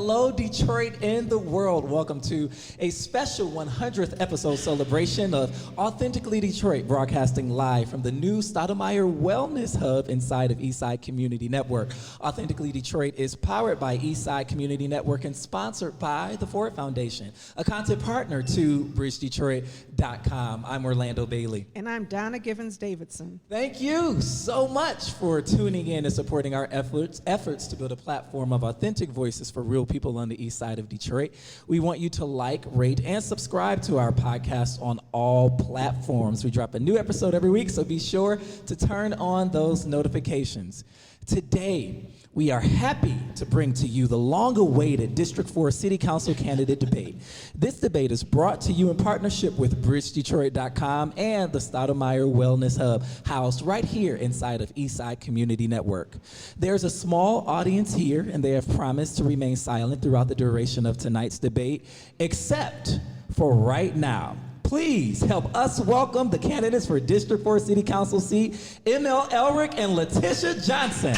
Hello, Detroit and the world. Welcome to a special 100th episode celebration of Authentically Detroit, broadcasting live from the new Stoudemire Wellness Hub inside of Eastside Community Network. Authentically Detroit is powered by Eastside Community Network and sponsored by the Ford Foundation, a content partner to bridgedetroit.com. I'm Orlando Bailey. And I'm Donna Givens-Davidson. Thank you so much for tuning in and supporting our efforts to build a platform of authentic voices for real people on the east side of Detroit. We want you to like, rate, and subscribe to our podcast on all platforms. We drop a new episode every week, so be sure to turn on those notifications. Today, we are happy to bring to you the long-awaited District 4 City Council candidate debate. This debate is brought to you in partnership with bridgedetroit.com and the Stoudemire Wellness Hub, housed right here inside of Eastside Community Network. There's a small audience here, and they have promised to remain silent throughout the duration of tonight's debate, except for right now. Please help us welcome the candidates for District 4 City Council seat, ML Elrick and Latisha Johnson.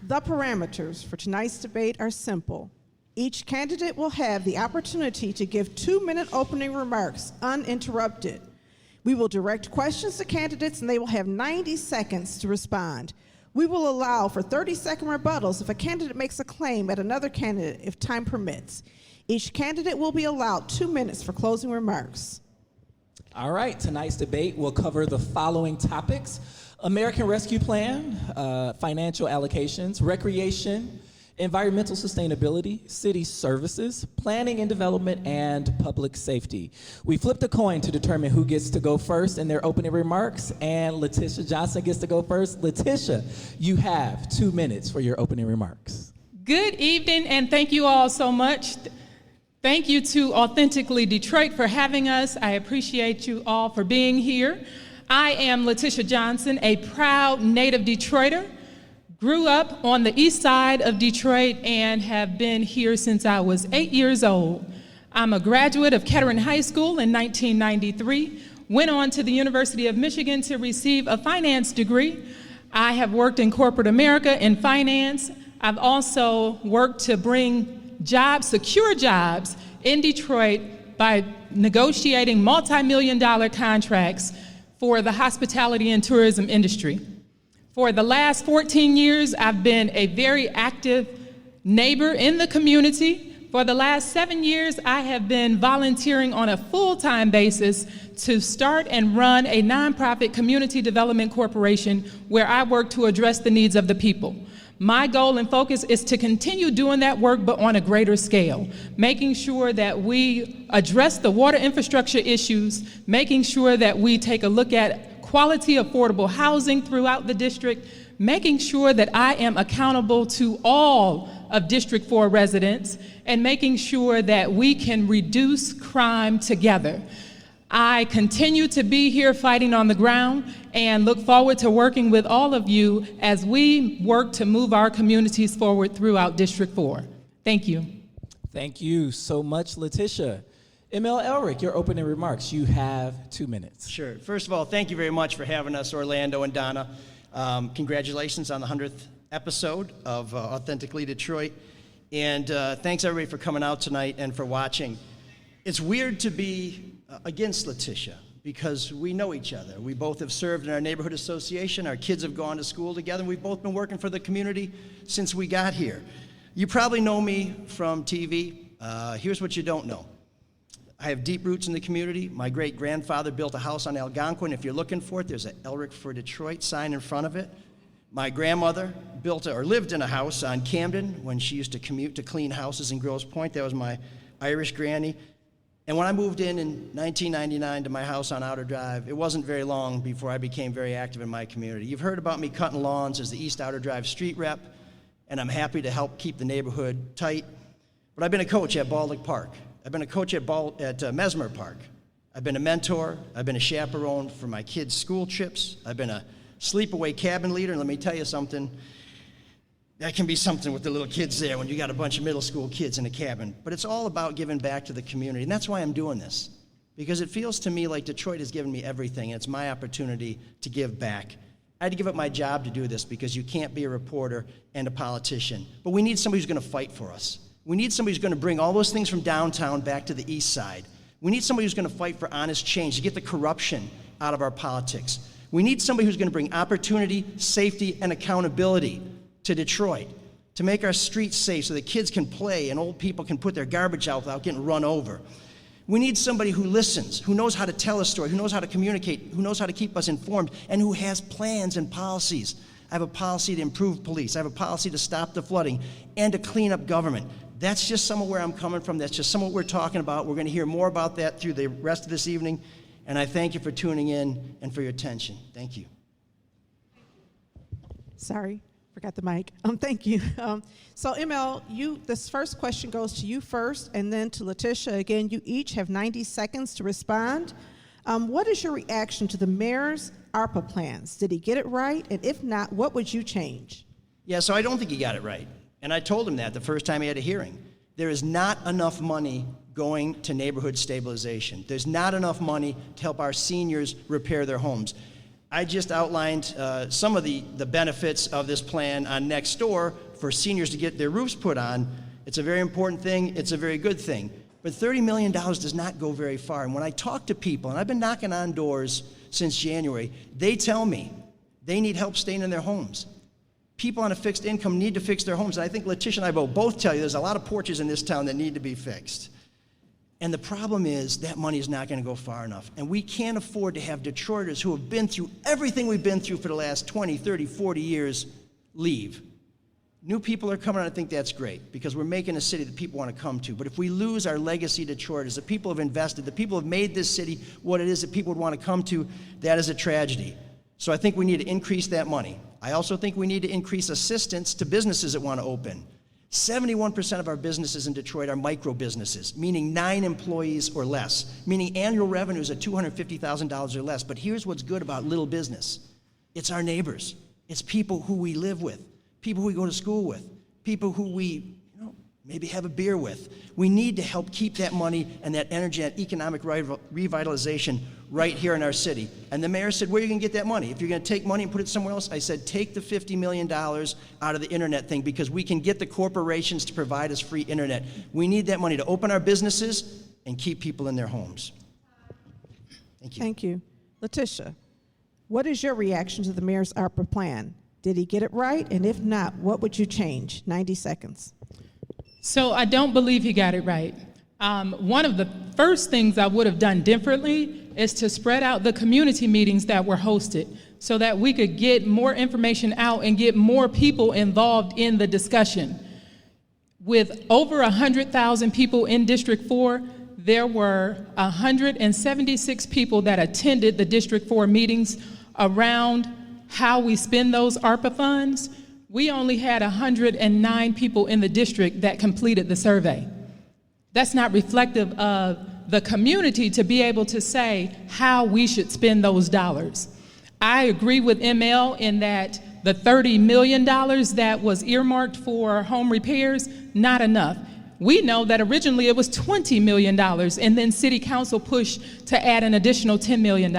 The parameters for tonight's debate are simple. Each candidate will have the opportunity to give 2-minute opening remarks uninterrupted. We will direct questions to candidates and they will have 90 seconds to respond. We will allow for 30-second rebuttals if a candidate makes a claim at another candidate if time permits. Each candidate will be allowed 2 minutes for closing remarks. All right, tonight's debate will cover the following topics: American Rescue Plan, financial allocations, recreation, environmental sustainability, city services, planning and development, and public safety. We flipped a coin to determine who gets to go first in their opening remarks, and Latisha Johnson gets to go first. Latisha, you have 2 minutes for your opening remarks. Good evening, and thank you all so much. Thank you to Authentically Detroit for having us. I appreciate you all for being here. I am Latisha Johnson, a proud native Detroiter. Grew up on the east side of Detroit and have been here since I was 8 years old. I'm a graduate of Kettering High School in 1993, went on to the University of Michigan to receive a finance degree. I have worked in corporate America in finance. I've also worked to bring jobs, secure jobs in Detroit by negotiating multi-million-dollar contracts for the hospitality and tourism industry. For the last 14 years, I've been a very active neighbor in the community. For the last 7 years, I have been volunteering on a full-time basis to start and run a nonprofit community development corporation where I work to address the needs of the people. My goal and focus is to continue doing that work, but on a greater scale, making sure that we address the water infrastructure issues, making sure that we take a look at quality, affordable housing throughout the district, making sure that I am accountable to all of District 4 residents, and making sure that we can reduce crime together. I continue to be here fighting on the ground and look forward to working with all of you as we work to move our communities forward throughout District 4. Thank you. Thank you so much, Latisha. ML Elrick, your opening remarks. You have 2 minutes. Sure. First of all, thank you very much for having us, Orlando and Donna. Congratulations on the 100th episode of Authentically Detroit. And thanks, everybody, for coming out tonight and for watching. It's weird to be against Latisha because we know each other. We both have served in our neighborhood association. Our kids have gone to school together. We've both been working for the community since we got here. You probably know me from TV. Here's what you don't know. I have deep roots in the community. My great-grandfather built a house on Algonquin. If you're looking for it, there's an Elrick for Detroit sign in front of it. My grandmother lived in a house on Camden when she used to commute to clean houses in Grosse Pointe. That was my Irish granny. And when I moved in 1999 to my house on Outer Drive, it wasn't very long before I became very active in my community. You've heard about me cutting lawns as the East Outer Drive street rep, and I'm happy to help keep the neighborhood tight. But I've been a coach at Baldock Park. I've been a coach at Mesmer Park. I've been a mentor. I've been a chaperone for my kids' school trips. I've been a sleepaway cabin leader, and let me tell you something. That can be something with the little kids there when you got a bunch of middle school kids in a cabin. But it's all about giving back to the community, and that's why I'm doing this. Because it feels to me like Detroit has given me everything, and it's my opportunity to give back. I had to give up my job to do this because you can't be a reporter and a politician. But we need somebody who's going to fight for us. We need somebody who's going to bring all those things from downtown back to the east side. We need somebody who's going to fight for honest change, to get the corruption out of our politics. We need somebody who's going to bring opportunity, safety, and accountability to Detroit, to make our streets safe so that kids can play and old people can put their garbage out without getting run over. We need somebody who listens, who knows how to tell a story, who knows how to communicate, who knows how to keep us informed, and who has plans and policies. I have a policy to improve police. I have a policy to stop the flooding and to clean up government. That's just some of where I'm coming from. That's just some of what we're talking about. We're going to hear more about that through the rest of this evening. And I thank you for tuning in and for your attention. Thank you. Sorry, forgot the mic. Thank you. So ML, this first question goes to you first, and then to Latisha. Again, you each have 90 seconds to respond. What is your reaction to the mayor's ARPA plans? Did he get it right? And if not, what would you change? Yeah, so I don't think he got it right. And I told him that the first time he had a hearing. There is not enough money going to neighborhood stabilization. There's not enough money to help our seniors repair their homes. I just outlined some of the benefits of this plan on next door for seniors to get their roofs put on. It's a very important thing. It's a very good thing. But $30 million does not go very far. And when I talk to people, and I've been knocking on doors since January, they tell me they need help staying in their homes. People on a fixed income need to fix their homes. And I think Latisha and I will both tell you there's a lot of porches in this town that need to be fixed. And the problem is that money is not going to go far enough. And we can't afford to have Detroiters who have been through everything we've been through for the last 20, 30, 40 years leave. New people are coming, and I think that's great because we're making a city that people want to come to. But if we lose our legacy Detroiters, the people have invested, the people have made this city what it is that people would want to come to, that is a tragedy. So I think we need to increase that money. I also think we need to increase assistance to businesses that want to open. 71% of our businesses in Detroit are micro businesses, meaning 9 employees or less, meaning annual revenues of $250,000 or less. But here's what's good about little business. It's our neighbors. It's people who we live with, people who we go to school with, people who we maybe have a beer with. We need to help keep that money and that energy and economic revitalization right here in our city. And the mayor said, where are you going to get that money? If you're going to take money and put it somewhere else, I said, take the $50 million out of the internet thing because we can get the corporations to provide us free internet. We need that money to open our businesses and keep people in their homes. Thank you. Thank you. Latisha, what is your reaction to the mayor's ARPA plan? Did he get it right? And if not, what would you change? 90 seconds. So I don't believe he got it right. One of the first things I would have done differently is to spread out the community meetings that were hosted so that we could get more information out and get more people involved in the discussion. With over 100,000 people in District 4, there were 176 people that attended the District 4 meetings around how we spend those ARPA funds. We only had 109 people in the district that completed the survey. That's not reflective of the community to be able to say how we should spend those dollars. I agree with ML in that the $30 million that was earmarked for home repairs, not enough. We know that originally it was $20 million, and then City Council pushed to add an additional $10 million.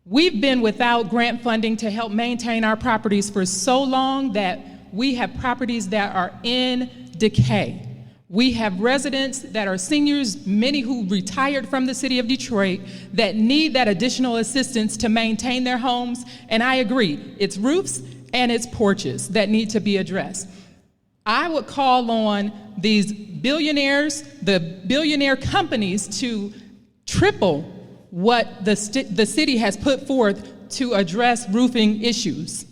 We've been without grant funding to help maintain our properties for so long that we have properties that are in decay. We have residents that are seniors, many who retired from the city of Detroit, that need that additional assistance to maintain their homes. And I agree, it's roofs and it's porches that need to be addressed. I would call on these billionaires, the billionaire companies, to triple what the city has put forth to address roofing issues.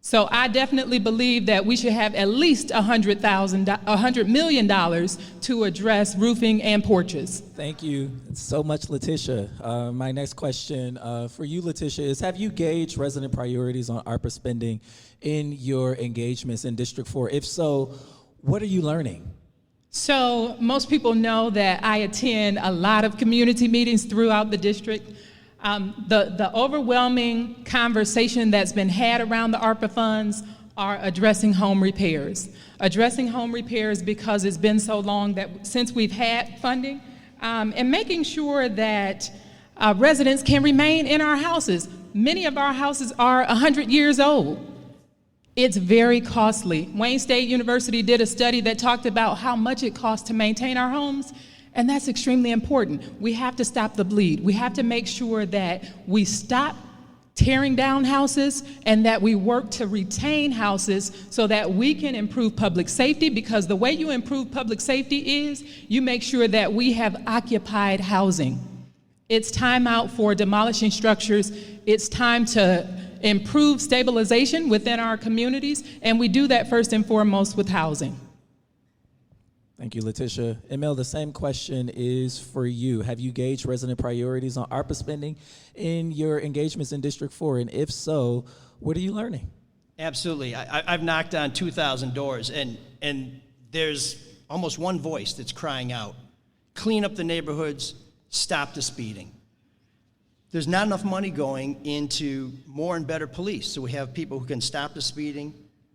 So I definitely believe that we should have at least $100 million to address roofing and porches. Thank you so much, Latisha. My next question for you, Latisha, is have you gauged resident priorities on ARPA spending in your engagements in District 4? If so, what are you learning? So most people know that I attend a lot of community meetings throughout the district. The overwhelming conversation that's been had around the ARPA funds are addressing home repairs. Addressing home repairs because it's been so long that since we've had funding, and making sure that residents can remain in our houses. Many of our houses are 100 years old. It's very costly. Wayne State University did a study that talked about how much it costs to maintain our homes, and that's extremely important. We have to stop the bleed. We have to make sure that we stop tearing down houses and that we work to retain houses so that we can improve public safety, because the way you improve public safety is you make sure that we have occupied housing. It's time out for demolishing structures. It's time to improve stabilization within our communities, and we do that first and foremost with housing. Thank you, Latisha. Emil, the same question is for you. Have you gauged resident priorities on ARPA spending in your engagements in District 4? And if so, what are you learning? Absolutely. I've knocked on 2,000 doors, and there's almost one voice that's crying out, clean up the neighborhoods, stop the speeding. There's not enough money going into more and better police. So we have people who can stop the speeding,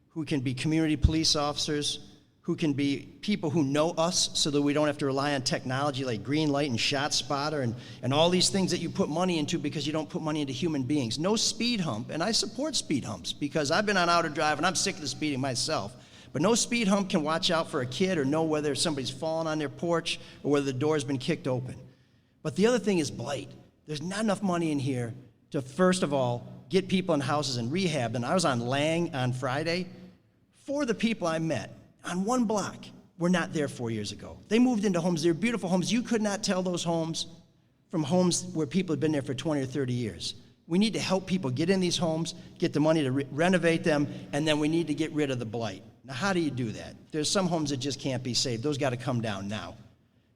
who can be community police officers, who can be people who know us so that we don't have to rely on technology like green light and shot spotter and all these things that you put money into because you don't put money into human beings. No speed hump, and I support speed humps because I've been on outer drive and I'm sick of the speeding myself. But no speed hump can watch out for a kid or know whether somebody's fallen on their porch or whether the door's been kicked open. But the other thing is blight. There's not enough money in here to, first of all, get people in houses and rehab. And I was on Lang on Friday. 4 of the people I met on one block were not there 4 years ago. They moved into homes. They're beautiful homes. You could not tell those homes from homes where people have been there for 20 or 30 years. We need to help people get in these homes, get the money to renovate them, and then we need to get rid of the blight. Now, how do you do that? There's some homes that just can't be saved. Those got to come down now.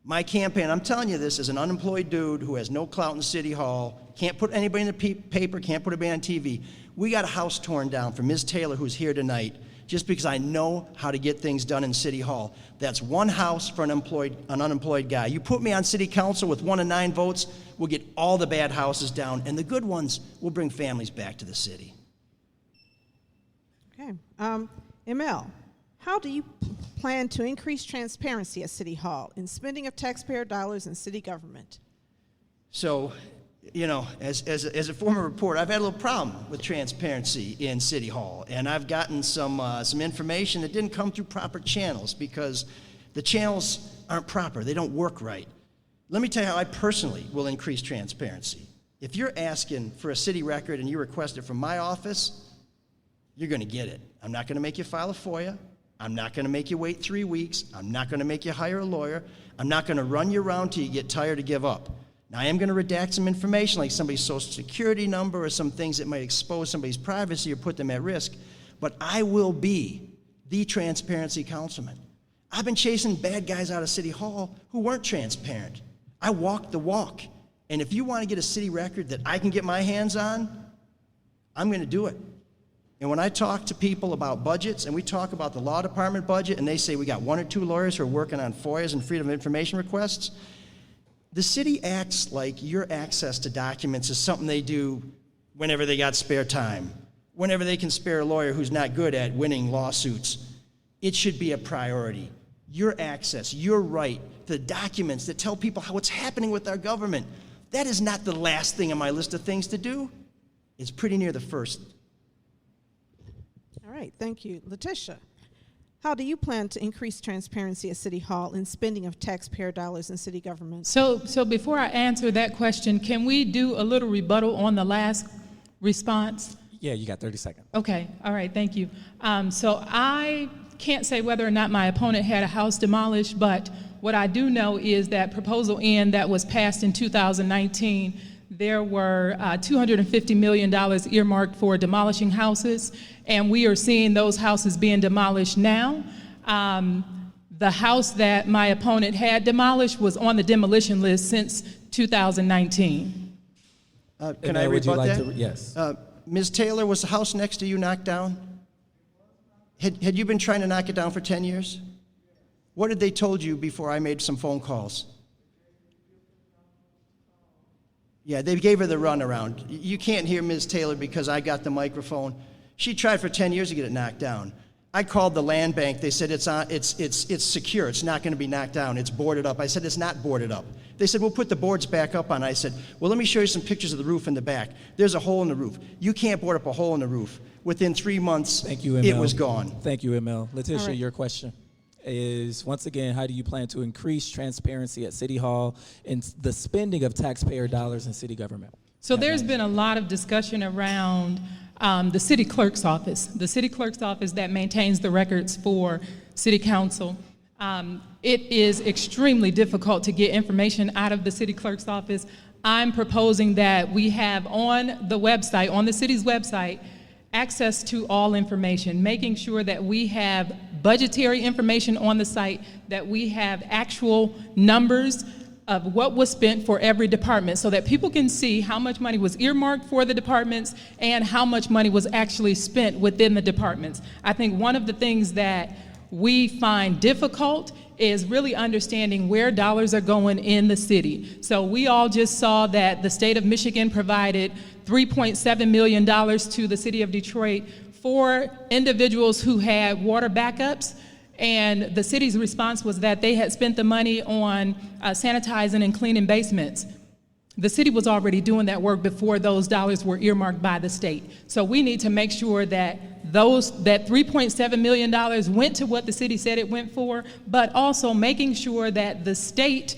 My campaign, I'm telling you this as an unemployed dude who has no clout in City Hall, can't put anybody in the paper, can't put anybody on TV. We got a house torn down for Ms. Taylor, who's here tonight, just because I know how to get things done in City Hall. That's one house for an unemployed guy. You put me on City Council with 1 of 9 votes, we'll get all the bad houses down, and the good ones will bring families back to the city. Okay. ML, how do you plan to increase transparency at City Hall in spending of taxpayer dollars in city government? So, you know, as a former reporter, I've had a little problem with transparency in City Hall, and I've gotten some information that didn't come through proper channels because the channels aren't proper. They don't work right. Let me tell you how I personally will increase transparency. If you're asking for a city record and you request it from my office, you're going to get it. I'm not going to make you file a FOIA. I'm not going to make you wait 3 weeks. I'm not going to make you hire a lawyer. I'm not going to run you around till you get tired to give up. Now, I am going to redact some information like somebody's social security number or some things that might expose somebody's privacy or put them at risk, but I will be the transparency councilman. I've been chasing bad guys out of City Hall who weren't transparent. I walked the walk, and if you want to get a city record that I can get my hands on, I'm going to do it. And when I talk to people about budgets, and we talk about the law department budget, and they say we got 1 or 2 lawyers who are working on FOIAs and freedom of information requests, the city acts like your access to documents is something they do whenever they got spare time, whenever they can spare a lawyer who's not good at winning lawsuits. It should be a priority. Your access, your right to the documents that tell people what's happening with our government, that is not the last thing on my list of things to do. It's pretty near the first. All right, thank you. Latisha, how do you plan to increase transparency at City Hall in spending of taxpayer dollars in city government? So before I answer that question, can we do a little rebuttal on the last response? Yeah, you got 30 seconds. Okay, all right, thank you. So I can't say whether or not my opponent had a house demolished, but what I do know is that Proposal N that was passed in 2019, there were $250 million earmarked for demolishing houses, and we are seeing those houses being demolished now. The house that my opponent had demolished was on the demolition list since 2019. Can I rebut that? Yes. Ms. Taylor, was the house next to you knocked down? Had you been trying to knock it down for 10 years? What had they told you before I made some phone calls? Yeah, they gave her the runaround. You can't hear Ms. Taylor because I got the microphone. She tried for 10 years to get it knocked down. I called the land bank. They said it's secure. It's not going to be knocked down. It's boarded up. I said it's not boarded up. They said we'll put the boards back up on it. I said, well, let me show you some pictures of the roof in the back. There's a hole in the roof. You can't board up a hole in the roof. Within 3 months, Thank you, ML. it was gone. Thank you, ML. Letitia, All right. your question is, once again, how do you plan to increase transparency at City Hall and the spending of taxpayer dollars in city government? So there's been a lot of discussion around the city clerk's office. The city clerk's office that maintains the records for city council. It is extremely difficult to get information out of the city clerk's office. I'm proposing that we have on the website, on the city's website, access to all information, making sure that we have budgetary information on the site, that we have actual numbers of what was spent for every department so that people can see how much money was earmarked for the departments and how much money was actually spent within the departments. I think one of the things that we find difficult is really understanding where dollars are going in the city. So we all just saw that the state of Michigan provided $3.7 million to the city of Detroit for individuals who had water backups. And the city's response was that they had spent the money on sanitizing and cleaning basements. The city was already doing that work before those dollars were earmarked by the state. So we need to make sure that that $3.7 million went to what the city said it went for, but also making sure that the state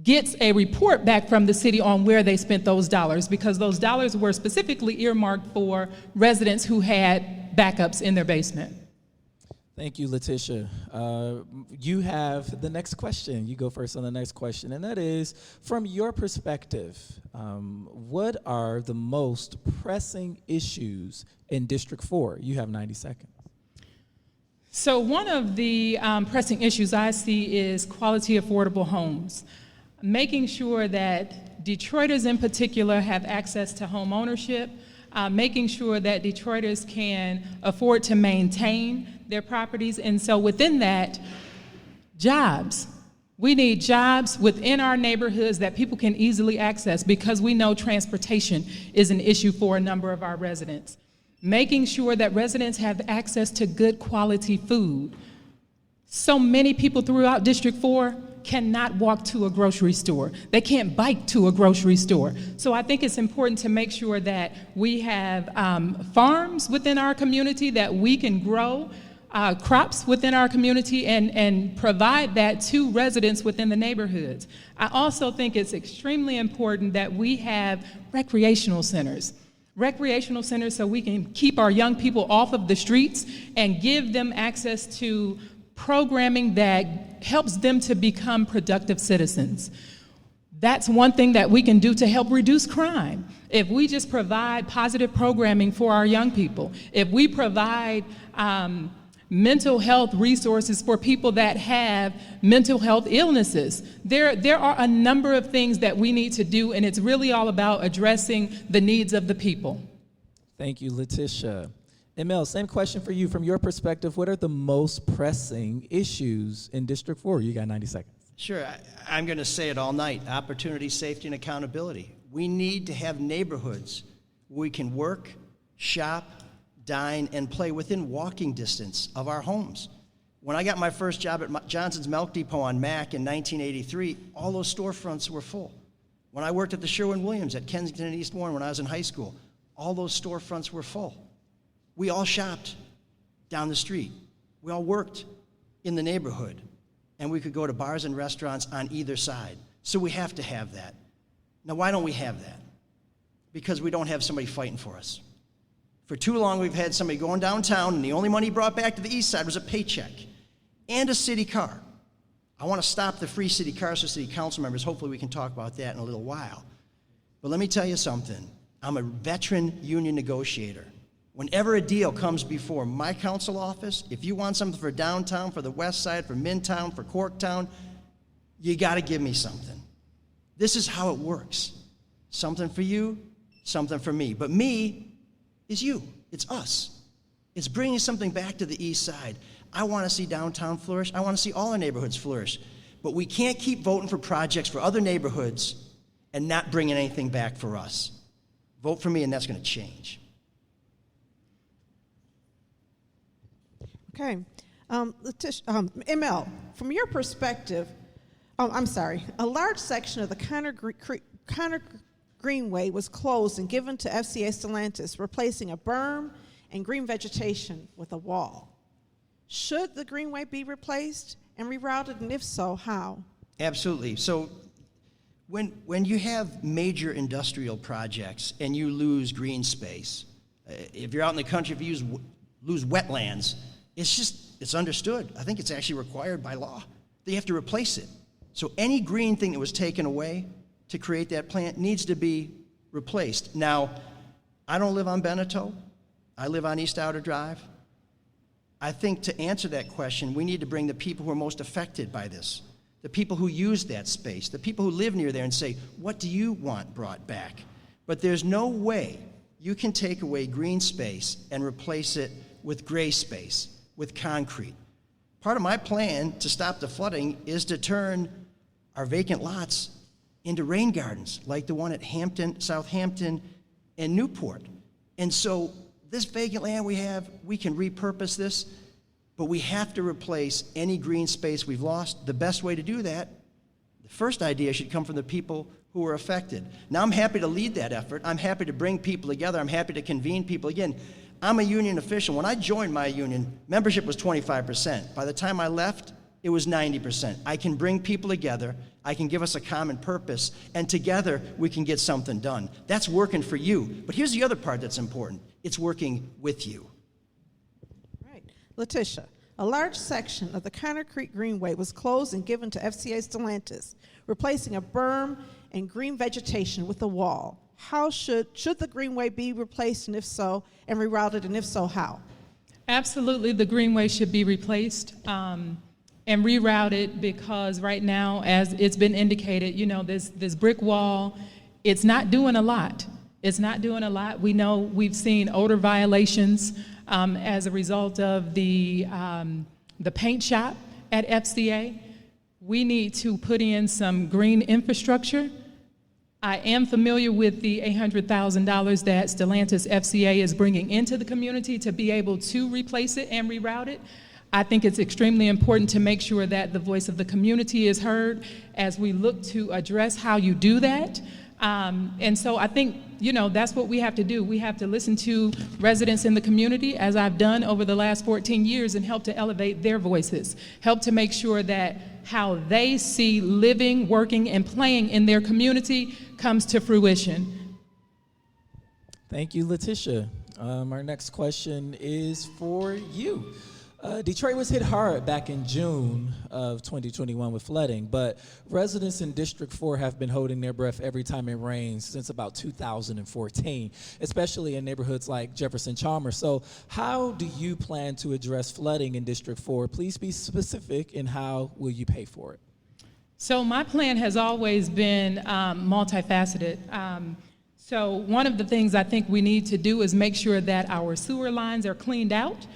gets a report back from the city on where they spent those dollars, because those dollars were specifically earmarked for residents who had backups in their basement. Thank you, Letitia. You have the next question. You go first on the next question, and that is, from your perspective, what are the most pressing issues in District 4? You have 90 seconds. So one of the pressing issues I see is quality affordable homes. Making sure that Detroiters in particular have access to home ownership, making sure that Detroiters can afford to maintain their properties. And so within that, jobs. We need jobs within our neighborhoods that people can easily access, because we know transportation is an issue for a number of our residents. Making sure that residents have access to good quality food. So many people throughout District 4 cannot walk to a grocery store. They can't bike to a grocery store. So I think it's important to make sure that we have farms within our community, that we can grow crops within our community and provide that to residents within the neighborhoods. I also think it's extremely important that we have recreational centers. Recreational centers so we can keep our young people off of the streets and give them access to programming that helps them to become productive citizens. That's one thing that we can do to help reduce crime. If we just provide positive programming for our young people, if we provide mental health resources for people that have mental health illnesses, there are a number of things that we need to do, and it's really all about addressing the needs of the people. Thank you, Letitia. ML, same question for you. From your perspective, what are the most pressing issues in District 4? You got 90 seconds. Sure, I'm going to say it all night. Opportunity, safety, and accountability. We need to have neighborhoods where we can work, shop, dine, and play within walking distance of our homes. When I got my first job at Johnson's Milk Depot on Mack in 1983, all those storefronts were full. When I worked at the Sherwin-Williams at Kensington and East Warren when I was in high school, all those storefronts were full. We all shopped down the street. We all worked in the neighborhood, and we could go to bars and restaurants on either side. So we have to have that. Now, why don't we have that? Because we don't have somebody fighting for us. For too long, we've had somebody going downtown, and the only money brought back to the east side was a paycheck and a city car. I want to stop the free city cars for city council members. Hopefully, we can talk about that in a little while. But let me tell you something. I'm a veteran union negotiator. Whenever a deal comes before my council office, if you want something for downtown, for the west side, for Midtown, for Corktown, you got to give me something. This is how it works. Something for you, something for me. But me is you. It's us. It's bringing something back to the east side. I want to see downtown flourish. I want to see all our neighborhoods flourish. But we can't keep voting for projects for other neighborhoods and not bringing anything back for us. Vote for me, and that's going to change. Okay. Latisha, ML, from your perspective, a large section of the Connor Greenway was closed and given to FCA Stellantis, replacing a berm and green vegetation with a wall. Should the Greenway be replaced and rerouted, and if so, how? Absolutely. So when you have major industrial projects and you lose green space, if you're out in the country, if you lose wetlands, it's understood. I think it's actually required by law. They have to replace it. So any green thing that was taken away to create that plant needs to be replaced. Now, I don't live on Beneteau. I live on East Outer Drive. I think to answer that question, we need to bring the people who are most affected by this, the people who use that space, the people who live near there, and say, what do you want brought back? But there's no way you can take away green space and replace it with gray space, with concrete. Part of my plan to stop the flooding is to turn our vacant lots into rain gardens, like the one at Hampton, Southampton, and Newport. And so this vacant land we have, we can repurpose this, but we have to replace any green space we've lost. The best way to do that, the first idea should come from the people who are affected. Now, I'm happy to lead that effort. I'm happy to bring people together. I'm happy to convene people. Again, I'm a union official. When I joined my union, membership was 25%. By the time I left, it was 90%. I can bring people together. I can give us a common purpose, and together we can get something done. That's working for you. But here's the other part that's important. It's working with you. Right. Latisha, a large section of the Connor Creek Greenway was closed and given to FCA Stellantis, replacing a berm and green vegetation with a wall. How should the Greenway be replaced, and if so, and rerouted, and if so, how? Absolutely, the Greenway should be replaced and rerouted, because right now, as it's been indicated, this brick wall, it's not doing a lot. It's not doing a lot. We know we've seen odor violations as a result of the paint shop at FCA. We need to put in some green infrastructure. I am familiar with the $800,000 that Stellantis FCA is bringing into the community to be able to replace it and reroute it. I think it's extremely important to make sure that the voice of the community is heard as we look to address how you do that. And so I think, that's what we have to do. We have to listen to residents in the community, as I've done over the last 14 years, and help to elevate their voices, help to make sure that how they see living, working, and playing in their community comes to fruition. Thank you, Latisha. Our next question is for you. Detroit was hit hard back in June of 2021 with flooding, but residents in District 4 have been holding their breath every time it rains since about 2014, especially in neighborhoods like Jefferson Chalmers. So how do you plan to address flooding in District 4? Please be specific, and how will you pay for it? So my plan has always been multifaceted. So one of the things I think we need to do is make sure that our sewer lines are cleaned out.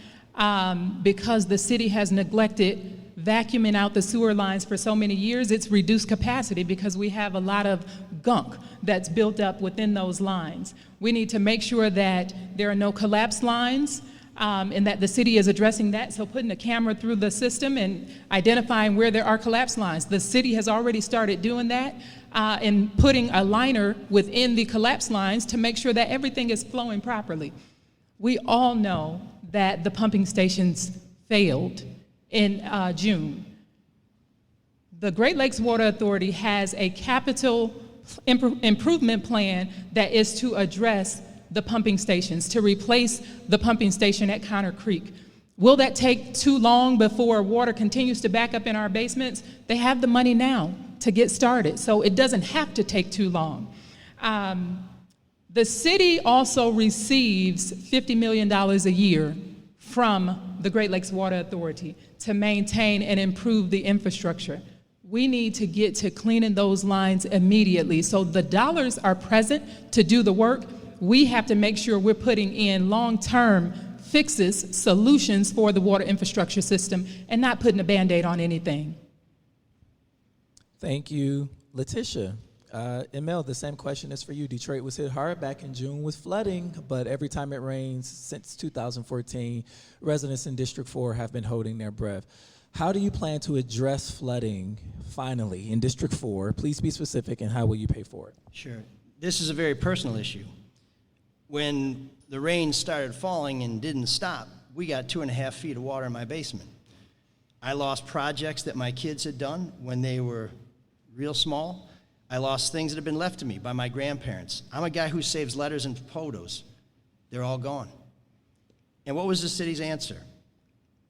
Because the city has neglected vacuuming out the sewer lines for so many years, it's reduced capacity because we have a lot of gunk that's built up within those lines. We need to make sure that there are no collapsed lines, and that the city is addressing that, so putting a camera through the system and identifying where there are collapsed lines. The city has already started doing that, and putting a liner within the collapsed lines to make sure that everything is flowing properly. We all know that the pumping stations failed in June. The Great Lakes Water Authority has a capital improvement plan that is to address the pumping stations, to replace the pumping station at Connor Creek. Will that take too long before water continues to back up in our basements? They have the money now to get started, so it doesn't have to take too long. The city also receives $50 million a year from the Great Lakes Water Authority to maintain and improve the infrastructure. We need to get to cleaning those lines immediately. So the dollars are present to do the work. We have to make sure we're putting in long-term fixes, solutions for the water infrastructure system, and not putting a Band-Aid on anything. Thank you, Latisha. Emil, the same question is for you. Detroit was hit hard back in June with flooding, but every time it rains since 2014, residents in District 4 have been holding their breath. How do you plan to address flooding finally in District 4? Please be specific, and how will you pay for it? Sure. This is a very personal issue. When the rain started falling and didn't stop, we got 2.5 feet of water in my basement. I lost projects that my kids had done when they were real small. I lost things that have been left to me by my grandparents. I'm a guy who saves letters and photos. They're all gone. And what was the city's answer?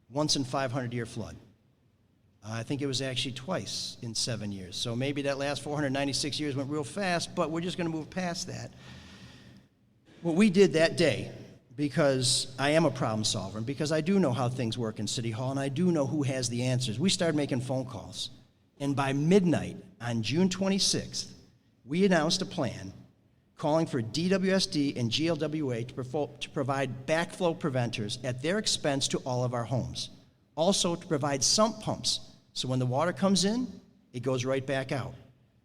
Once in 500-year flood. I think it was actually twice in 7 years. So maybe that last 496 years went real fast, but we're just going to move past that. What we did that day, because I am a problem solver, and because I do know how things work in City Hall, and I do know who has the answers, we started making phone calls. And by midnight on June 26th, we announced a plan calling for DWSD and GLWA to provide backflow preventers at their expense to all of our homes. Also to provide sump pumps, so when the water comes in, it goes right back out.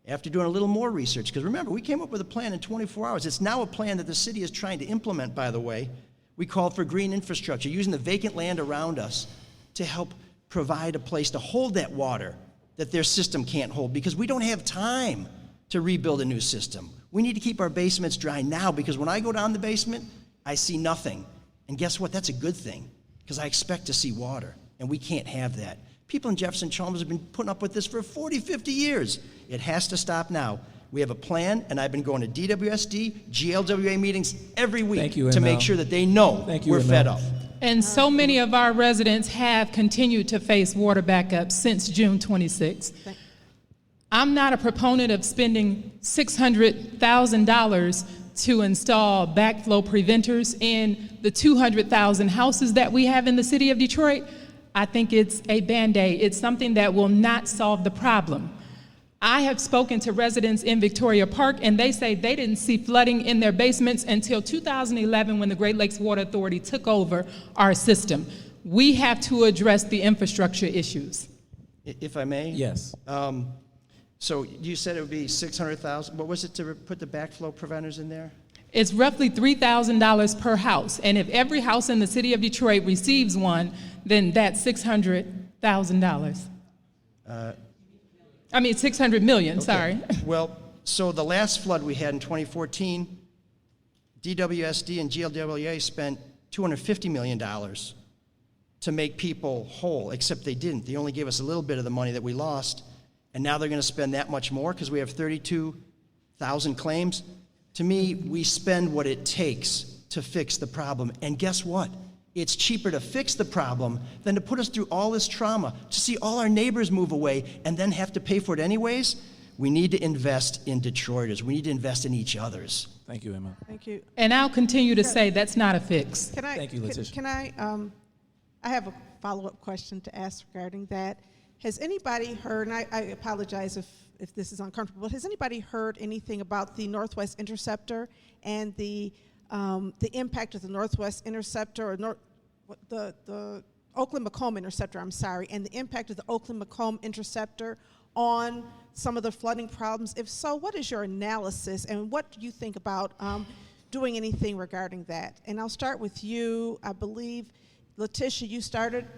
After doing a little more research, because remember, we came up with a plan in 24 hours. It's now a plan that the city is trying to implement, by the way. We called for green infrastructure, using the vacant land around us to help provide a place to hold that water that their system can't hold, because we don't have time to rebuild a new system. We need to keep our basements dry now, because when I go down the basement, I see nothing. And guess what? That's a good thing, because I expect to see water, and we can't have that. People in Jefferson Chalmers have been putting up with this for 40, 50 years. It has to stop now. We have a plan, and I've been going to DWSD, GLWA meetings every week to make sure that they know we're fed up. And so many of our residents have continued to face water backups since June 26th. I'm not a proponent of spending $600,000 to install backflow preventers in the 200,000 houses that we have in the city of Detroit. I think it's a Band-Aid. It's something that will not solve the problem. I have spoken to residents in Victoria Park, and they say they didn't see flooding in their basements until 2011, when the Great Lakes Water Authority took over our system. We have to address the infrastructure issues. If I may? Yes. So you said it would be $600,000. What was it to put the backflow preventers in there? It's roughly $3,000 per house, and if every house in the city of Detroit receives one, then that's $600,000. I mean, 600 million, okay. Sorry. Well, so the last flood we had in 2014, DWSD and GLWA spent $250 million to make people whole, except they didn't. They only gave us a little bit of the money that we lost, and now they're going to spend that much more because we have 32,000 claims. To me, we spend what it takes to fix the problem, and guess what? It's cheaper to fix the problem than to put us through all this trauma, to see all our neighbors move away and then have to pay for it anyways. We need to invest in Detroiters. We need to invest in each other's. Thank you, Emma. Thank you. And I'll continue to say that's not a fix. Thank you, Latisha. Can I have a follow-up question to ask regarding that. Has anybody heard, and I apologize if this is uncomfortable, but has anybody heard anything about the Northwest Interceptor and the impact of the Northwest Interceptor, or the Oakland-Macomb Interceptor, and the impact of the Oakland-Macomb Interceptor on some of the flooding problems? If so, what is your analysis, and what do you think about doing anything regarding that? And I'll start with you. I believe, Latisha,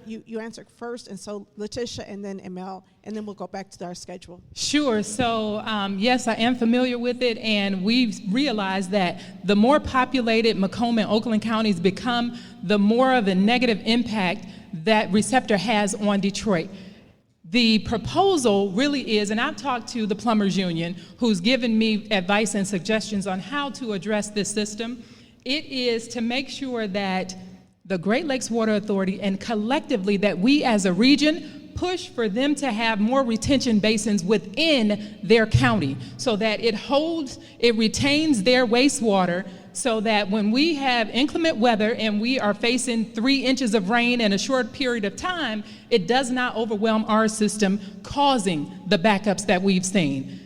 you answered first, and so Latisha and then Emil, and then we'll go back to our schedule. Sure. So, yes, I am familiar with it, and we've realized that the more populated Macomb and Oakland counties become, the more of a negative impact that receptor has on Detroit. The proposal really is, and I've talked to the Plumbers Union, who's given me advice and suggestions on how to address this system. It is to make sure that the Great Lakes Water Authority and collectively that we as a region push for them to have more retention basins within their county so that it retains their wastewater, so that when we have inclement weather and we are facing 3 inches of rain in a short period of time, it does not overwhelm our system, causing the backups that we've seen.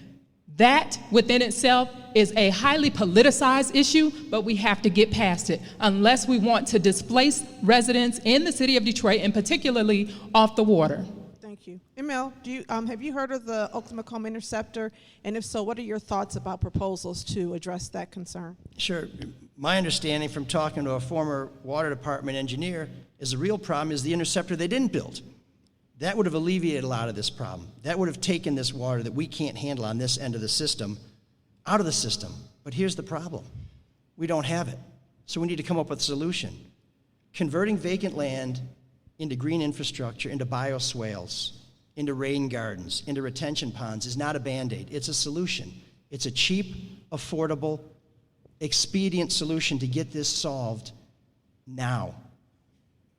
That within itself is a highly politicized issue, but we have to get past it unless we want to displace residents in the city of Detroit, and particularly off the water. Thank you. Emil, have you heard of the Oklahoma Interceptor? And if so, what are your thoughts about proposals to address that concern? Sure. My understanding from talking to a former water department engineer is the real problem is the interceptor they didn't build. That would have alleviated a lot of this problem. That would have taken this water that we can't handle on this end of the system out of the system. But here's the problem. We don't have it. So we need to come up with a solution. Converting vacant land into green infrastructure, into bioswales, into rain gardens, into retention ponds is not a Band-Aid. It's a solution. It's a cheap, affordable, expedient solution to get this solved now.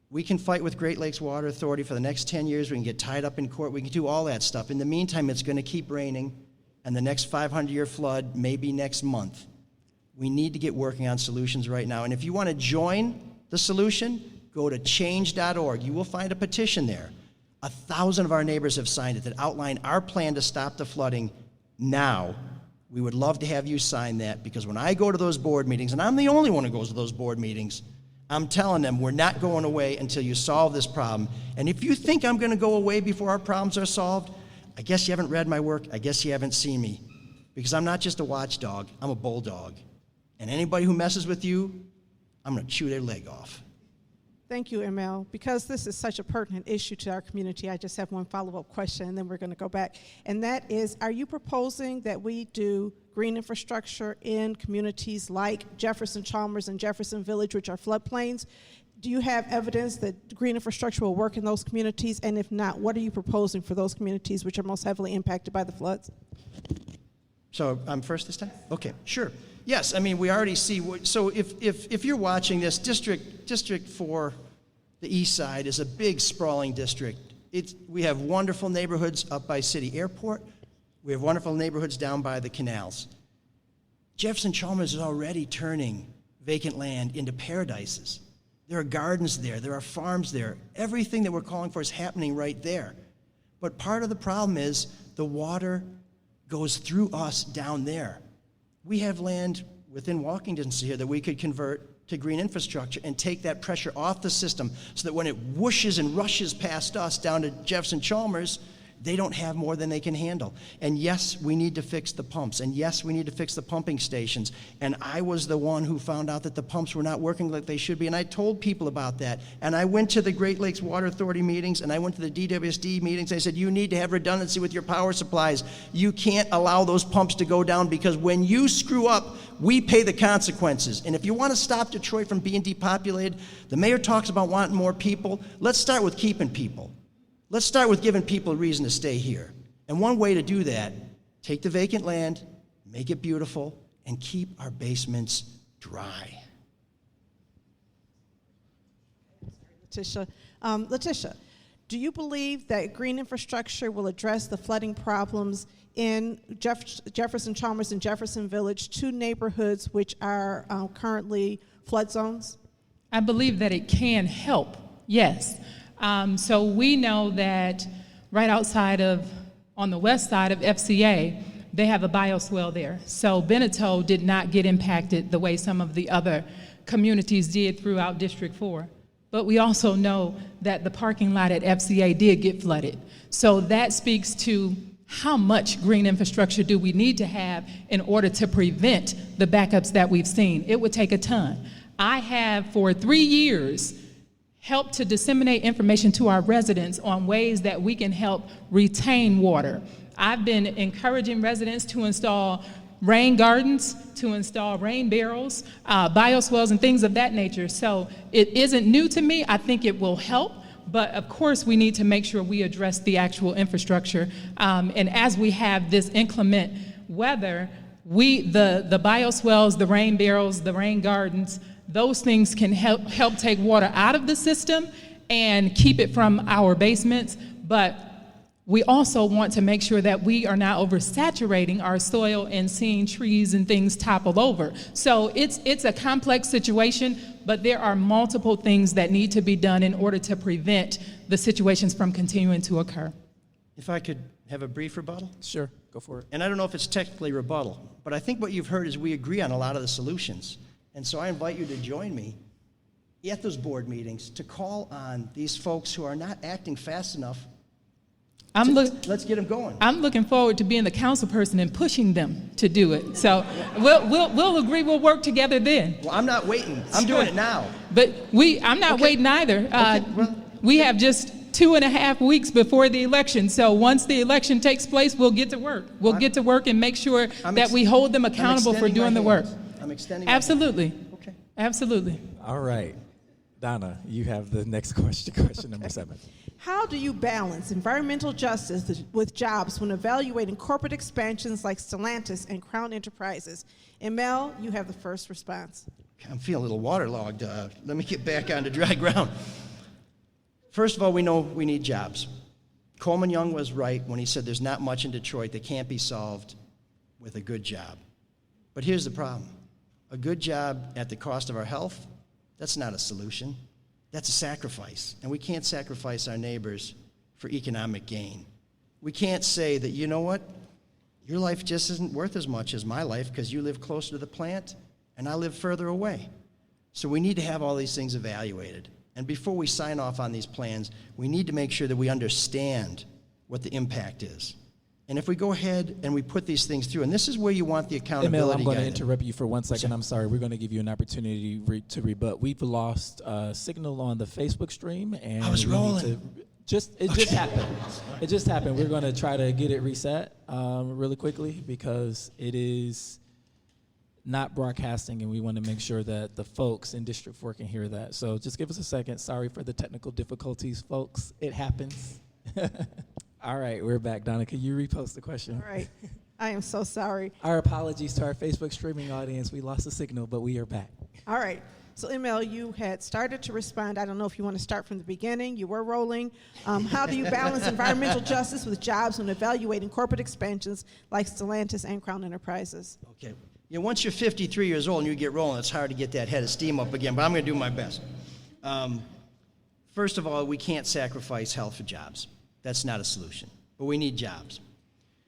We can fight with Great Lakes Water Authority for the next 10 years. We can get tied up in court. We can do all that stuff. In the meantime, it's going to keep raining, and the next 500-year flood may be next month. We need to get working on solutions right now. And if you want to join the solution, go to change.org. You will find a petition there. 1,000 of our neighbors have signed it that outline our plan to stop the flooding now. We would love to have you sign that, because when I go to those board meetings, and I'm the only one who goes to those board meetings, I'm telling them we're not going away until you solve this problem. And if you think I'm going to go away before our problems are solved, I guess you haven't read my work. I guess you haven't seen me. Because I'm not just a watchdog, I'm a bulldog. And anybody who messes with you, I'm going to chew their leg off. Thank you, Emil. Because this is such a pertinent issue to our community, I just have one follow-up question, and then we're going to go back. And that is, are you proposing that we do green infrastructure in communities like Jefferson Chalmers and Jefferson Village, which are floodplains? Do you have evidence that green infrastructure will work in those communities? And if not, what are you proposing for those communities which are most heavily impacted by the floods? So I'm first this time? Okay, sure. Yes, I mean, we already see, so if you're watching this, District 4, the east side, is a big sprawling district. We have wonderful neighborhoods up by City Airport. We have wonderful neighborhoods down by the canals. Jefferson Chalmers is already turning vacant land into paradises. There are gardens there. There are farms there. Everything that we're calling for is happening right there. But part of the problem is the water goes through us down there. We have land within walking distance here that we could convert to green infrastructure and take that pressure off the system so that when it whooshes and rushes past us down to Jefferson Chalmers, they don't have more than they can handle. And yes, we need to fix the pumps. And yes, we need to fix the pumping stations. And I was the one who found out that the pumps were not working like they should be. And I told people about that. And I went to the Great Lakes Water Authority meetings, and I went to the DWSD meetings. I said, you need to have redundancy with your power supplies. You can't allow those pumps to go down, because when you screw up, we pay the consequences. And if you want to stop Detroit from being depopulated, the mayor talks about wanting more people. Let's start with keeping people. Let's start with giving people a reason to stay here. And one way to do that, take the vacant land, make it beautiful, and keep our basements dry. Latisha, do you believe that green infrastructure will address the flooding problems in Jefferson Chalmers and Jefferson Village, two neighborhoods which are currently flood zones? I believe that it can help, yes. So we know that right outside of, on the west side of FCA, they have a bioswale there. So Beneteau did not get impacted the way some of the other communities did throughout District 4. But we also know that the parking lot at FCA did get flooded. So that speaks to how much green infrastructure do we need to have in order to prevent the backups that we've seen. It would take a ton. I have, for 3 years, help to disseminate information to our residents on ways that we can help retain water. I've been encouraging residents to install rain gardens, to install rain barrels, bioswales, and things of that nature. So it isn't new to me. I think it will help. But of course, we need to make sure we address the actual infrastructure. And as we have this inclement weather, the bioswales, the rain barrels, the rain gardens, those things can help take water out of the system and keep it from our basements. But we also want to make sure that we are not oversaturating our soil and seeing trees and things topple over. So it's a complex situation, but there are multiple things that need to be done in order to prevent the situations from continuing to occur. If I could have a brief rebuttal? Sure, go for it. And I don't know if it's technically rebuttal, but I think what you've heard is we agree on a lot of the solutions. And so I invite you to join me at those board meetings to call on these folks who are not acting fast enough Let's get them going. I'm looking forward to being the council person and pushing them to do it. So we'll agree. We'll work together then. Well, I'm not waiting. I'm doing it now. But I'm not waiting either. We have just 2.5 weeks before the election. So once the election takes place, we'll get to work. We'll get to work and make sure that we hold them accountable for doing the work. I'm extending my Absolutely. hand. Okay. Absolutely. All right. Donna, you have the next question number 7. How do you balance environmental justice with jobs when evaluating corporate expansions like Stellantis and Crown Enterprises? And Mel, you have the first response. I'm feeling a little waterlogged. Let me get back onto dry ground. First of all, we know we need jobs. Coleman Young was right when he said there's not much in Detroit that can't be solved with a good job. But here's the problem. A good job at the cost of our health, that's not a solution. That's a sacrifice. And we can't sacrifice our neighbors for economic gain. We can't say that, you know what, your life just isn't worth as much as my life because you live closer to the plant and I live further away. So we need to have all these things evaluated. And before we sign off on these plans, we need to make sure that we understand what the impact is. And if we go ahead and we put these things through, and this is where you want the accountability. Emil, I'm going to guidance. interrupt you for 1 second. I'm sorry. We're going to give you an opportunity to rebut. We've lost signal on the Facebook stream, and I was rolling. It just happened. It just happened. We're going to try to get it reset really quickly because it is not broadcasting, and we want to make sure that the folks in District 4 can hear that. So just give us a second. Sorry for the technical difficulties, folks. It happens. All right, we're back. Donna, can you repost the question? All right. I am so sorry. Our apologies to our Facebook streaming audience. We lost the signal, but we are back. All right. So, Emil, you had started to respond. I don't know if you want to start from the beginning. You were rolling. How do you balance environmental justice with jobs when evaluating corporate expansions like Stellantis and Crown Enterprises? Okay. Yeah, once you're 53 years old and you get rolling, it's hard to get that head of steam up again, but I'm going to do my best. First of all, we can't sacrifice health for jobs. That's not a solution, but we need jobs.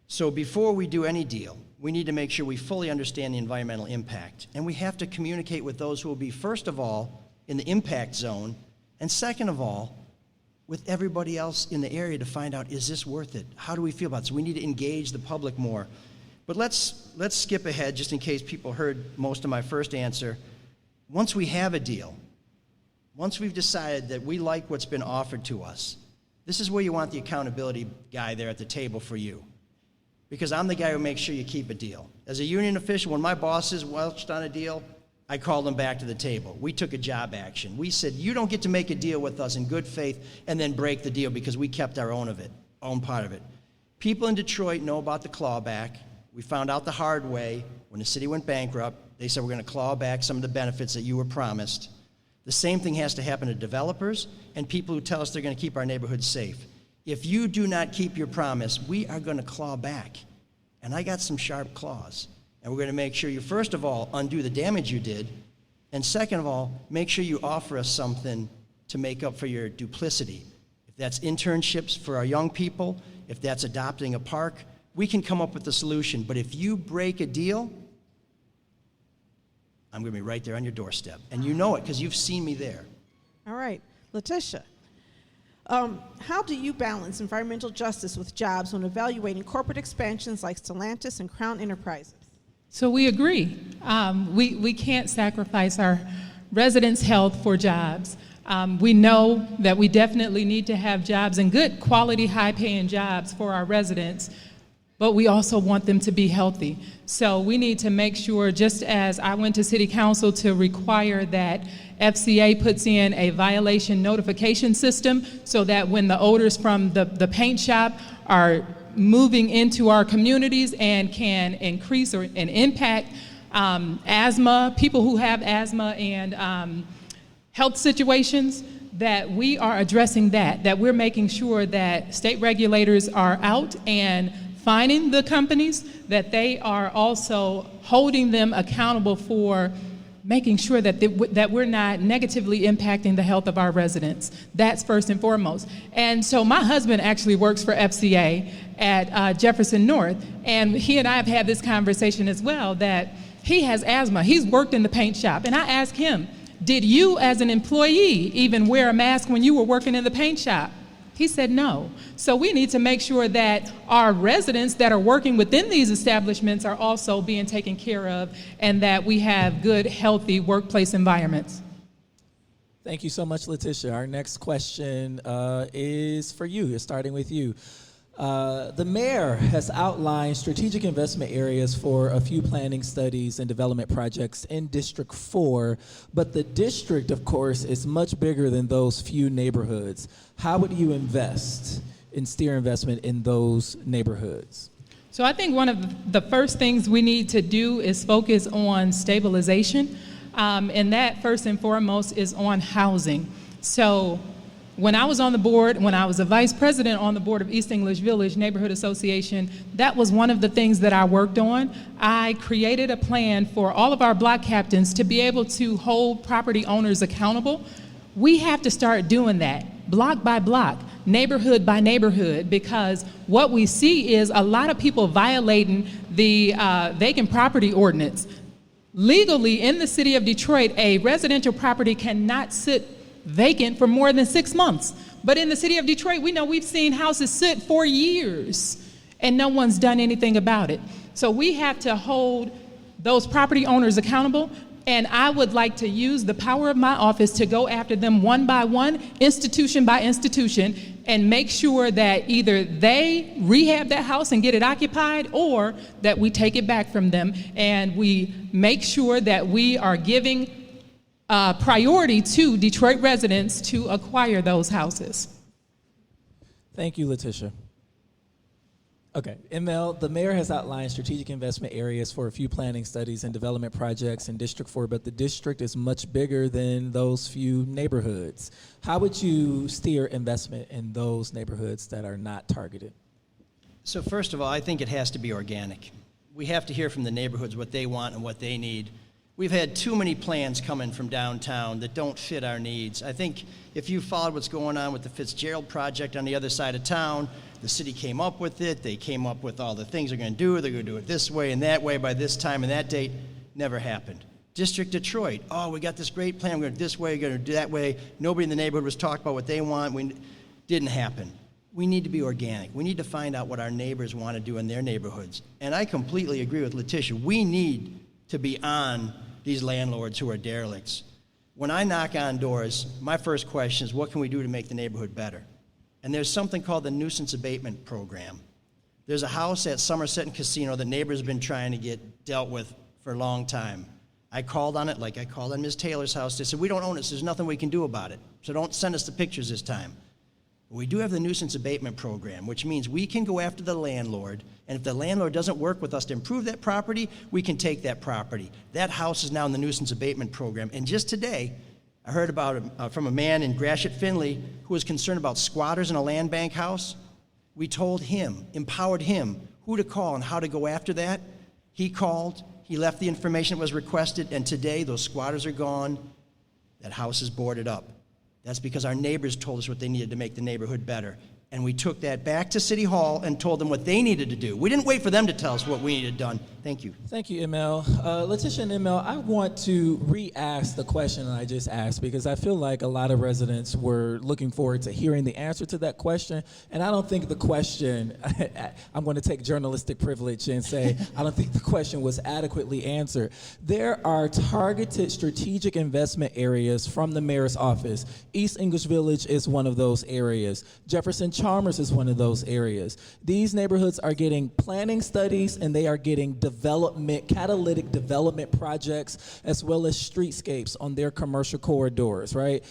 So before we do any deal, we need to make sure we fully understand the environmental impact, and we have to communicate with those who will be, first of all, in the impact zone, and second of all, with everybody else in the area to find out, is this worth it? How do we feel about it? So we need to engage the public more. But let's skip ahead, just in case people heard most of my first answer. Once we have a deal, once we've decided that we like what's been offered to us, this is where you want the accountability guy there at the table for you. Because I'm the guy who makes sure you keep a deal. As a union official, when my bosses welched on a deal, I called them back to the table. We took a job action. We said, you don't get to make a deal with us in good faith and then break the deal because we kept our own part of it. People in Detroit know about the clawback. We found out the hard way when the city went bankrupt. They said, we're going to claw back some of the benefits that you were promised. The same thing has to happen to developers and people who tell us they're going to keep our neighborhoods safe. If you do not keep your promise, we are going to claw back. And I got some sharp claws. And we're going to make sure you, first of all, undo the damage you did. And second of all, make sure you offer us something to make up for your duplicity. If that's internships for our young people, if that's adopting a park, we can come up with a solution. But if you break a deal, I'm going to be right there on your doorstep. And you know it because you've seen me there. All right. Latisha, how do you balance environmental justice with jobs when evaluating corporate expansions like Stellantis and Crown Enterprises? So we agree. We can't sacrifice our residents' health for jobs. We know that we definitely need to have jobs and good quality, high-paying jobs for our residents, but we also want them to be healthy. So we need to make sure, just as I went to City Council to require that FCA puts in a violation notification system so that when the odors from the paint shop are moving into our communities and can increase and impact asthma, people who have asthma and health situations, that we are addressing that we're making sure that state regulators are out and finding the companies, that they are also holding them accountable for making sure that we're not negatively impacting the health of our residents. That's first and foremost. And so my husband actually works for FCA at Jefferson North, and he and I have had this conversation as well, that he has asthma. He's worked in the paint shop, and I asked him, did you as an employee even wear a mask when you were working in the paint shop? He said no. So we need to make sure that our residents that are working within these establishments are also being taken care of, and that we have good, healthy workplace environments. Thank you so much, Latisha. Our next question is for you, starting with you. The mayor has outlined strategic investment areas for a few planning studies and development projects in District 4, but the district, of course, is much bigger than those few neighborhoods. How would you steer investment in those neighborhoods? So I think one of the first things we need to do is focus on stabilization, and that first and foremost is on housing. So when I was on the board, when I was a vice president on the board of East English Village Neighborhood Association, that was one of the things that I worked on. I created a plan for all of our block captains to be able to hold property owners accountable. We have to start doing that, block by block, neighborhood by neighborhood, because what we see is a lot of people violating the vacant property ordinance. Legally, in the city of Detroit, a residential property cannot sit vacant for more than 6 months. But in the city of Detroit, we know we've seen houses sit for years and no one's done anything about it. So we have to hold those property owners accountable, and I would like to use the power of my office to go after them one by one, institution by institution, and make sure that either they rehab that house and get it occupied, or that we take it back from them and we make sure that we are giving priority to Detroit residents to acquire those houses. Thank you, Latisha. Okay, ML, the mayor has outlined strategic investment areas for a few planning studies and development projects in District 4, but the district is much bigger than those few neighborhoods. How would you steer investment in those neighborhoods that are not targeted? So first of all, I think it has to be organic. We have to hear from the neighborhoods what they want and what they need. We've had too many plans coming from downtown that don't fit our needs. I think if you followed what's going on with the Fitzgerald project on the other side of town, the city came up with it. They came up with all the things they're going to do. They're going to do it this way and that way by this time and that date. Never happened. District Detroit, oh, we got this great plan. We're going to do this way, we're going to do that way. Nobody in the neighborhood was talking about what they want. Didn't happen. We need to be organic. We need to find out what our neighbors want to do in their neighborhoods. And I completely agree with Latisha. We need to be on these landlords who are derelicts. When I knock on doors, my first question is, what can we do to make the neighborhood better? And there's something called the nuisance abatement program. There's a house at Somerset and Casino that neighbors have been trying to get dealt with for a long time. I called on it like I called on Ms. Taylor's house. They said, we don't own it, so there's nothing we can do about it. So don't send us the pictures this time. We do have the nuisance abatement program, which means we can go after the landlord, and if the landlord doesn't work with us to improve that property, we can take that property. That house is now in the nuisance abatement program. And just today, I heard about from a man in Gratiot, Finley, who was concerned about squatters in a land bank house. We told him, empowered him, who to call and how to go after that. He called, he left the information that was requested, and today those squatters are gone. That house is boarded up. That's because our neighbors told us what they needed to make the neighborhood better. And we took that back to City Hall and told them what they needed to do. We didn't wait for them to tell us what we needed done. Thank you. Thank you, ML. Latisha and ML, I want to re-ask the question I just asked, because I feel like a lot of residents were looking forward to hearing the answer to that question. And I don't think the question, I'm going to take journalistic privilege and say, I don't think the question was adequately answered. There are targeted strategic investment areas from the mayor's office. East English Village is one of those areas. Jefferson Chalmers is one of those areas. These neighborhoods are getting planning studies, and they are getting catalytic development projects, as well as streetscapes on their commercial corridors, right?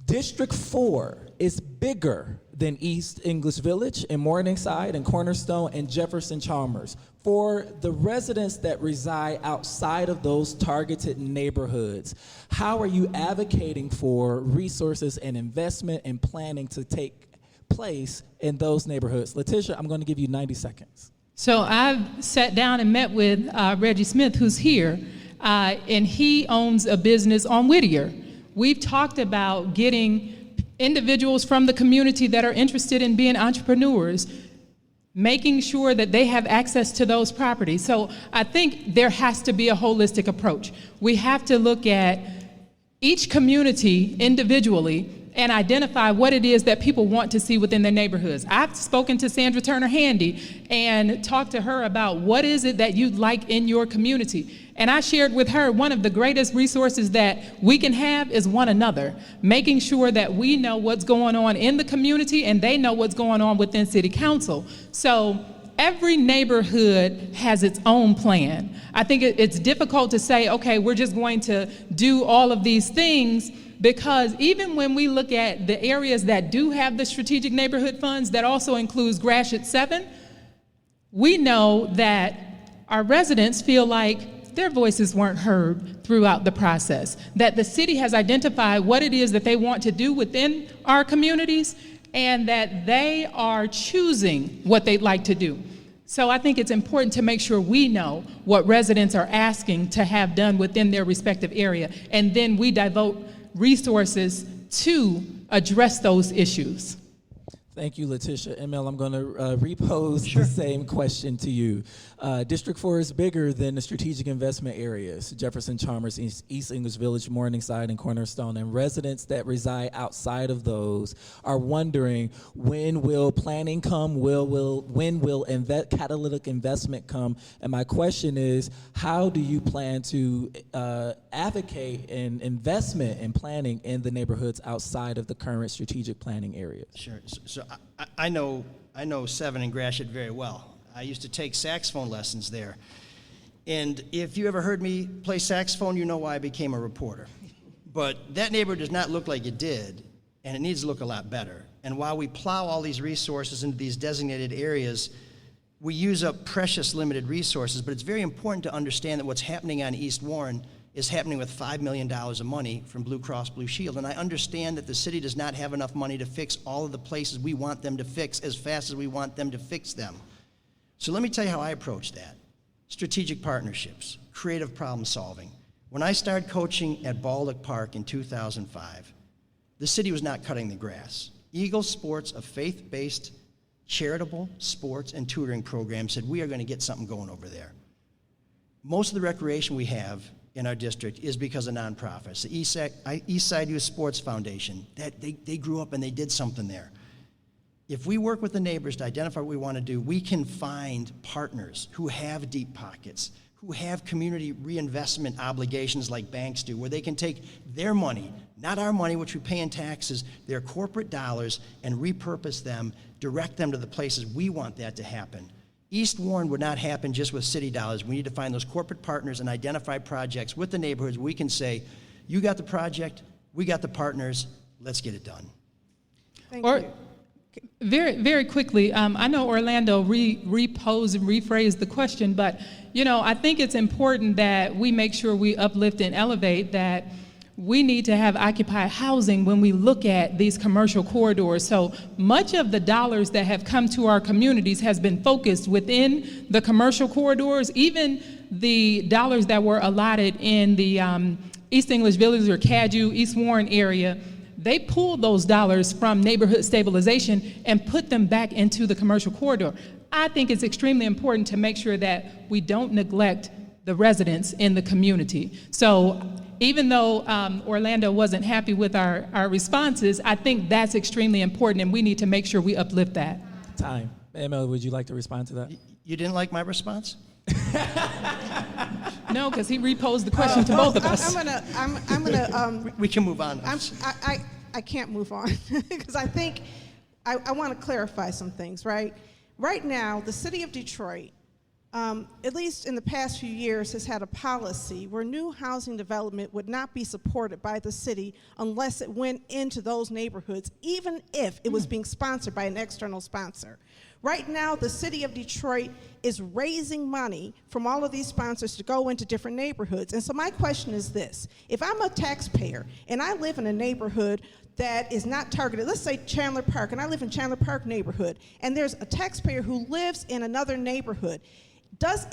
District 4 is bigger than East English Village and Morningside and Cornerstone and Jefferson Chalmers. For the residents that reside outside of those targeted neighborhoods, how are you advocating for resources and investment and planning to take place in those neighborhoods? Latisha, I'm going to give you 90 seconds. So I've sat down and met with Reggie Smith, who's here, and he owns a business on Whittier. We've talked about getting individuals from the community that are interested in being entrepreneurs, making sure that they have access to those properties. So I think there has to be a holistic approach. We have to look at each community individually and identify what it is that people want to see within their neighborhoods. I've spoken to Sandra Turner Handy and talked to her about what is it that you'd like in your community. And I shared with her one of the greatest resources that we can have is one another, making sure that we know what's going on in the community and they know what's going on within City Council. So every neighborhood has its own plan. I think it's difficult to say, okay, we're just going to do all of these things, because even when we look at the areas that do have the strategic neighborhood funds, that also includes Gratiot 7, we know that our residents feel like their voices weren't heard throughout the process, that the city has identified what it is that they want to do within our communities, and that they are choosing what they'd like to do. So I think it's important to make sure we know what residents are asking to have done within their respective area, and then we devote resources to address those issues. Thank you, Latisha. ML, I'm going to repose the same question to you. District 4 is bigger than the strategic investment areas, Jefferson, Chalmers, East English Village, Morningside, and Cornerstone. And residents that reside outside of those are wondering, when will planning come? When will catalytic investment come? And my question is, how do you plan to advocate an investment in planning in the neighborhoods outside of the current strategic planning areas? Sure. So I know 7 and Gratiot very well. I used to take saxophone lessons there. And if you ever heard me play saxophone, you know why I became a reporter. But that neighborhood does not look like it did, and it needs to look a lot better. And while we plow all these resources into these designated areas, we use up precious limited resources, but it's very important to understand that what's happening on East Warren is happening with $5 million of money from Blue Cross Blue Shield. And I understand that the city does not have enough money to fix all of the places we want them to fix as fast as we want them to fix them. So let me tell you how I approach that. Strategic partnerships, creative problem solving. When I started coaching at Baldock Park in 2005, the city was not cutting the grass. Eagle Sports, a faith-based charitable sports and tutoring program, said we are going to get something going over there. Most of the recreation we have in our district is because of nonprofits. The East Side Youth Sports Foundation, they grew up and they did something there. If we work with the neighbors to identify what we want to do, we can find partners who have deep pockets, who have community reinvestment obligations like banks do, where they can take their money, not our money, which we pay in taxes, their corporate dollars, and repurpose them, direct them to the places we want that to happen. East Warren would not happen just with city dollars. We need to find those corporate partners and identify projects with the neighborhoods where we can say, you got the project, we got the partners, let's get it done. Thank you. Very, very quickly, I know Orlando reposed and rephrased the question, but I think it's important that we make sure we uplift and elevate that we need to have occupied housing when we look at these commercial corridors. So much of the dollars that have come to our communities has been focused within the commercial corridors. Even the dollars that were allotted in the East English Village or Cadue, East Warren area, they pulled those dollars from neighborhood stabilization and put them back into the commercial corridor. I think it's extremely important to make sure that we don't neglect the residents in the community. So even though Orlando wasn't happy with our responses, I think that's extremely important, and we need to make sure we uplift that. Time. ML, would you like to respond to that? You didn't like my response? No, because he reposed the question to both of us. I'm gonna. We can move on. I can't move on because I think I want to clarify some things. Right now, the city of Detroit, at least in the past few years, has had a policy where new housing development would not be supported by the city unless it went into those neighborhoods, even if it was being sponsored by an external sponsor. Right now, the city of Detroit is raising money from all of these sponsors to go into different neighborhoods. And so my question is this: if I'm a taxpayer and I live in a neighborhood that is not targeted, let's say Chandler Park, and I live in Chandler Park neighborhood, and there's a taxpayer who lives in another neighborhood,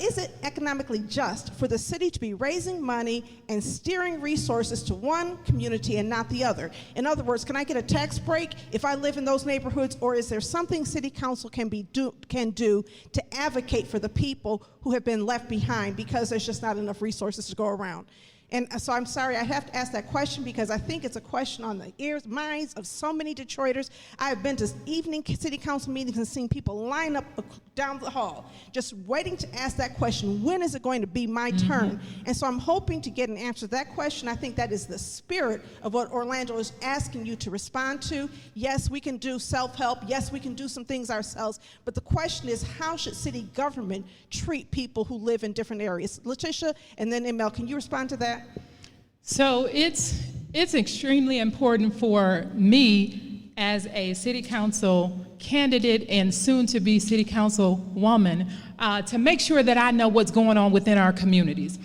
is it economically just for the city to be raising money and steering resources to one community and not the other? In other words, can I get a tax break if I live in those neighborhoods, or is there something city council can do to advocate for the people who have been left behind because there's just not enough resources to go around? And so I'm sorry, I have to ask that question because I think it's a question on the minds of so many Detroiters. I've been to evening city council meetings and seen people line up down the hall, just waiting to ask that question, when is it going to be my turn? And so I'm hoping to get an answer to that question. I think that is the spirit of what Orlando is asking you to respond to. Yes, we can do self-help. Yes, we can do some things ourselves. But the question is, how should city government treat people who live in different areas? Latisha, and then ML, can you respond to that? So it's extremely important for me as a city council candidate and soon to be city council woman to make sure that I know what's going on within our communities.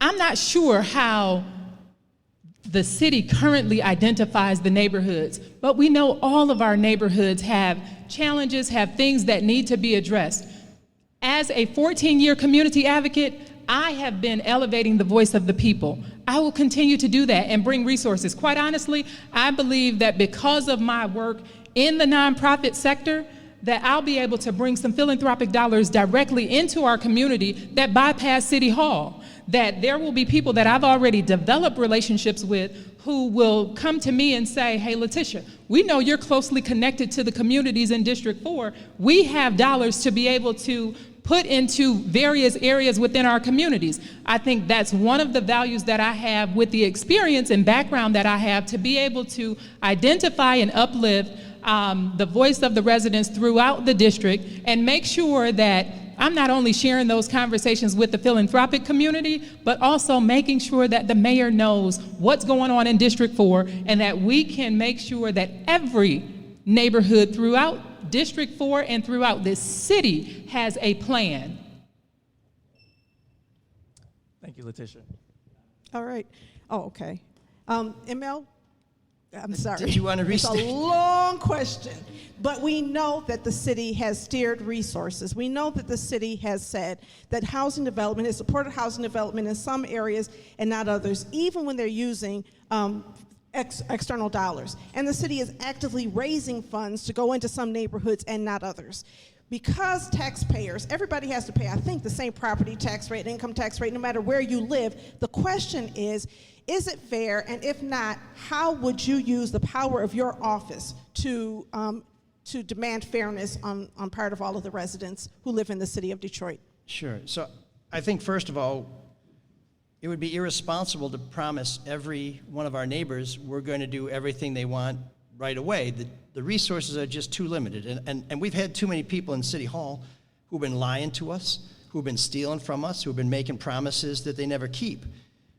I'm not sure how the city currently identifies the neighborhoods, but we know all of our neighborhoods have challenges, have things that need to be addressed. As a 14-year community advocate, I have been elevating the voice of the people. I will continue to do that and bring resources. Quite honestly, I believe that because of my work in the nonprofit sector, that I'll be able to bring some philanthropic dollars directly into our community that bypass City Hall. That there will be people that I've already developed relationships with who will come to me and say, hey, Latisha, we know you're closely connected to the communities in District 4. We have dollars to be able to put into various areas within our communities. I think that's one of the values that I have with the experience and background that I have to be able to identify and uplift the voice of the residents throughout the district and make sure that I'm not only sharing those conversations with the philanthropic community, but also making sure that the mayor knows what's going on in District 4 and that we can make sure that every neighborhood throughout District 4 and throughout this city has a plan. Thank you, Latisha. All right. Oh, okay. ML, I'm sorry. Did you want to restate? It's a long question, but we know that the city has steered resources. We know that the city has said that housing development has supported housing development in some areas and not others, even when they're using external dollars. And the city is actively raising funds to go into some neighborhoods and not others. Because taxpayers, everybody has to pay, I think, the same property tax rate, income tax rate, no matter where you live. The question is it fair? And if not, how would you use the power of your office to demand fairness on part of all of the residents who live in the city of Detroit? Sure. So I think, first of all, it would be irresponsible to promise every one of our neighbors we're going to do everything they want right away. The resources are just too limited. And we've had too many people in City Hall who've been lying to us, who've been stealing from us, who've been making promises that they never keep.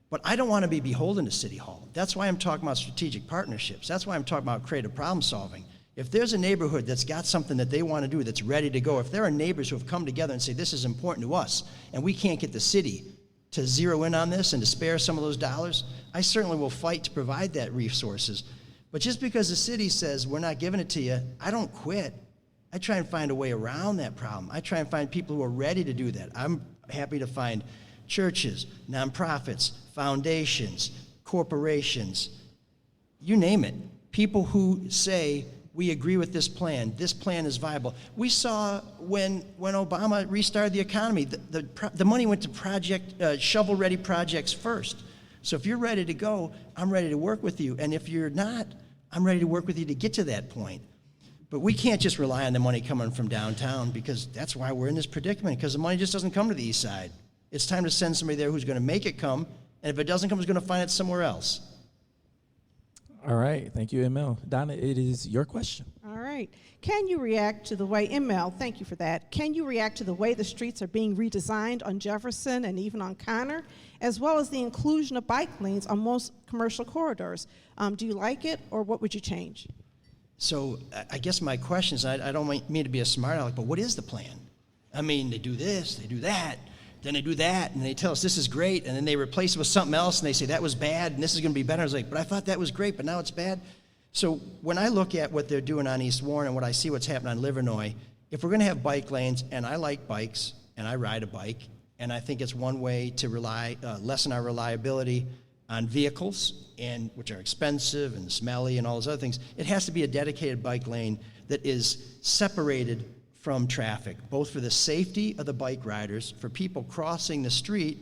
But I don't want to be beholden to City Hall. That's why I'm talking about strategic partnerships. That's why I'm talking about creative problem solving. If there's a neighborhood that's got something that they want to do that's ready to go, if there are neighbors who have come together and say this is important to us and we can't get the city to zero in on this and to spare some of those dollars, I certainly will fight to provide that resources. But just because the city says we're not giving it to you, I don't quit. I try and find a way around that problem. I try and find people who are ready to do that. I'm happy to find churches, nonprofits, foundations, corporations, you name it. People who say, we agree with this plan is viable. We saw when Obama restarted the economy, the money went to shovel-ready projects first. So if you're ready to go, I'm ready to work with you. And if you're not, I'm ready to work with you to get to that point. But we can't just rely on the money coming from downtown, because that's why we're in this predicament, because the money just doesn't come to the east side. It's time to send somebody there who's going to make it come, and if it doesn't come, who's going to find it somewhere else. All right. Thank you, ML. Donna, it is your question. All right. Can you react to the way, ML, thank you for that. Can you react to the way the streets are being redesigned on Jefferson and even on Connor, as well as the inclusion of bike lanes on most commercial corridors? Do you like it, or what would you change? So I guess my question is, I don't mean to be a smart aleck, but what is the plan? I mean, they do this, they do that, then they do that, and they tell us this is great, and then they replace it with something else, and they say that was bad, and this is going to be better. I was like, but I thought that was great, but now it's bad. So when I look at what they're doing on East Warren and what I see what's happening on Livernois, if we're going to have bike lanes, and I like bikes, and I ride a bike, and I think it's one way to lessen our reliability on vehicles, and which are expensive and smelly and all those other things, it has to be a dedicated bike lane that is separated from traffic, both for the safety of the bike riders, for people crossing the street,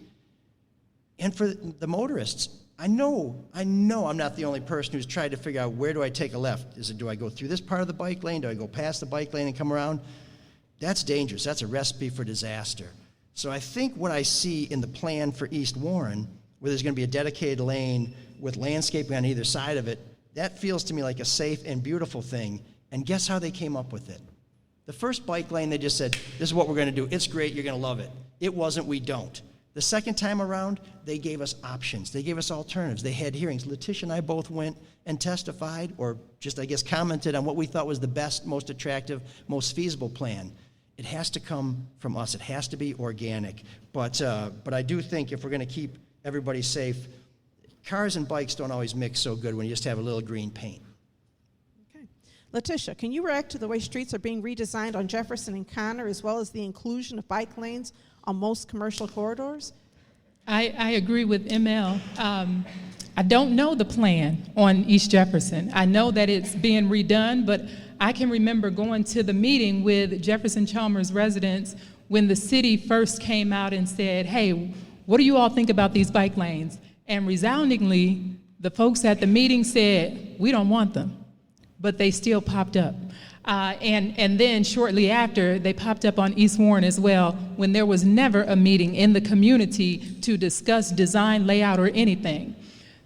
And for the motorists, I know I'm not the only person who's tried to figure out, where do I take a left? Do I go through this part of the bike lane? Do I go past the bike lane and come around? That's dangerous. That's a recipe for disaster. So I think what I see in the plan for East Warren, where there's going to be a dedicated lane with landscaping on either side of it, that feels to me like a safe and beautiful thing. And guess how they came up with it? The first bike lane, they just said, this is what we're going to do. It's great. You're going to love it. It wasn't, we don't. The second time around, they gave us options. They gave us alternatives. They had hearings. Latisha and I both went and testified, or just, I guess, commented on what we thought was the best, most attractive, most feasible plan. It has to come from us. It has to be organic. But I do think if we're going to keep everybody safe, cars and bikes don't always mix so good when you just have a little green paint. Okay. Latisha, can you react to the way streets are being redesigned on Jefferson and Connor, as well as the inclusion of bike lanes on most commercial corridors? I agree with ML. I don't know the plan on East Jefferson. I know that it's being redone, but I can remember going to the meeting with Jefferson Chalmers residents when the city first came out and said, hey, what do you all think about these bike lanes? And resoundingly, the folks at the meeting said, we don't want them, but they still popped up. And then shortly after, they popped up on East Warren as well, when there was never a meeting in the community to discuss design, layout, or anything.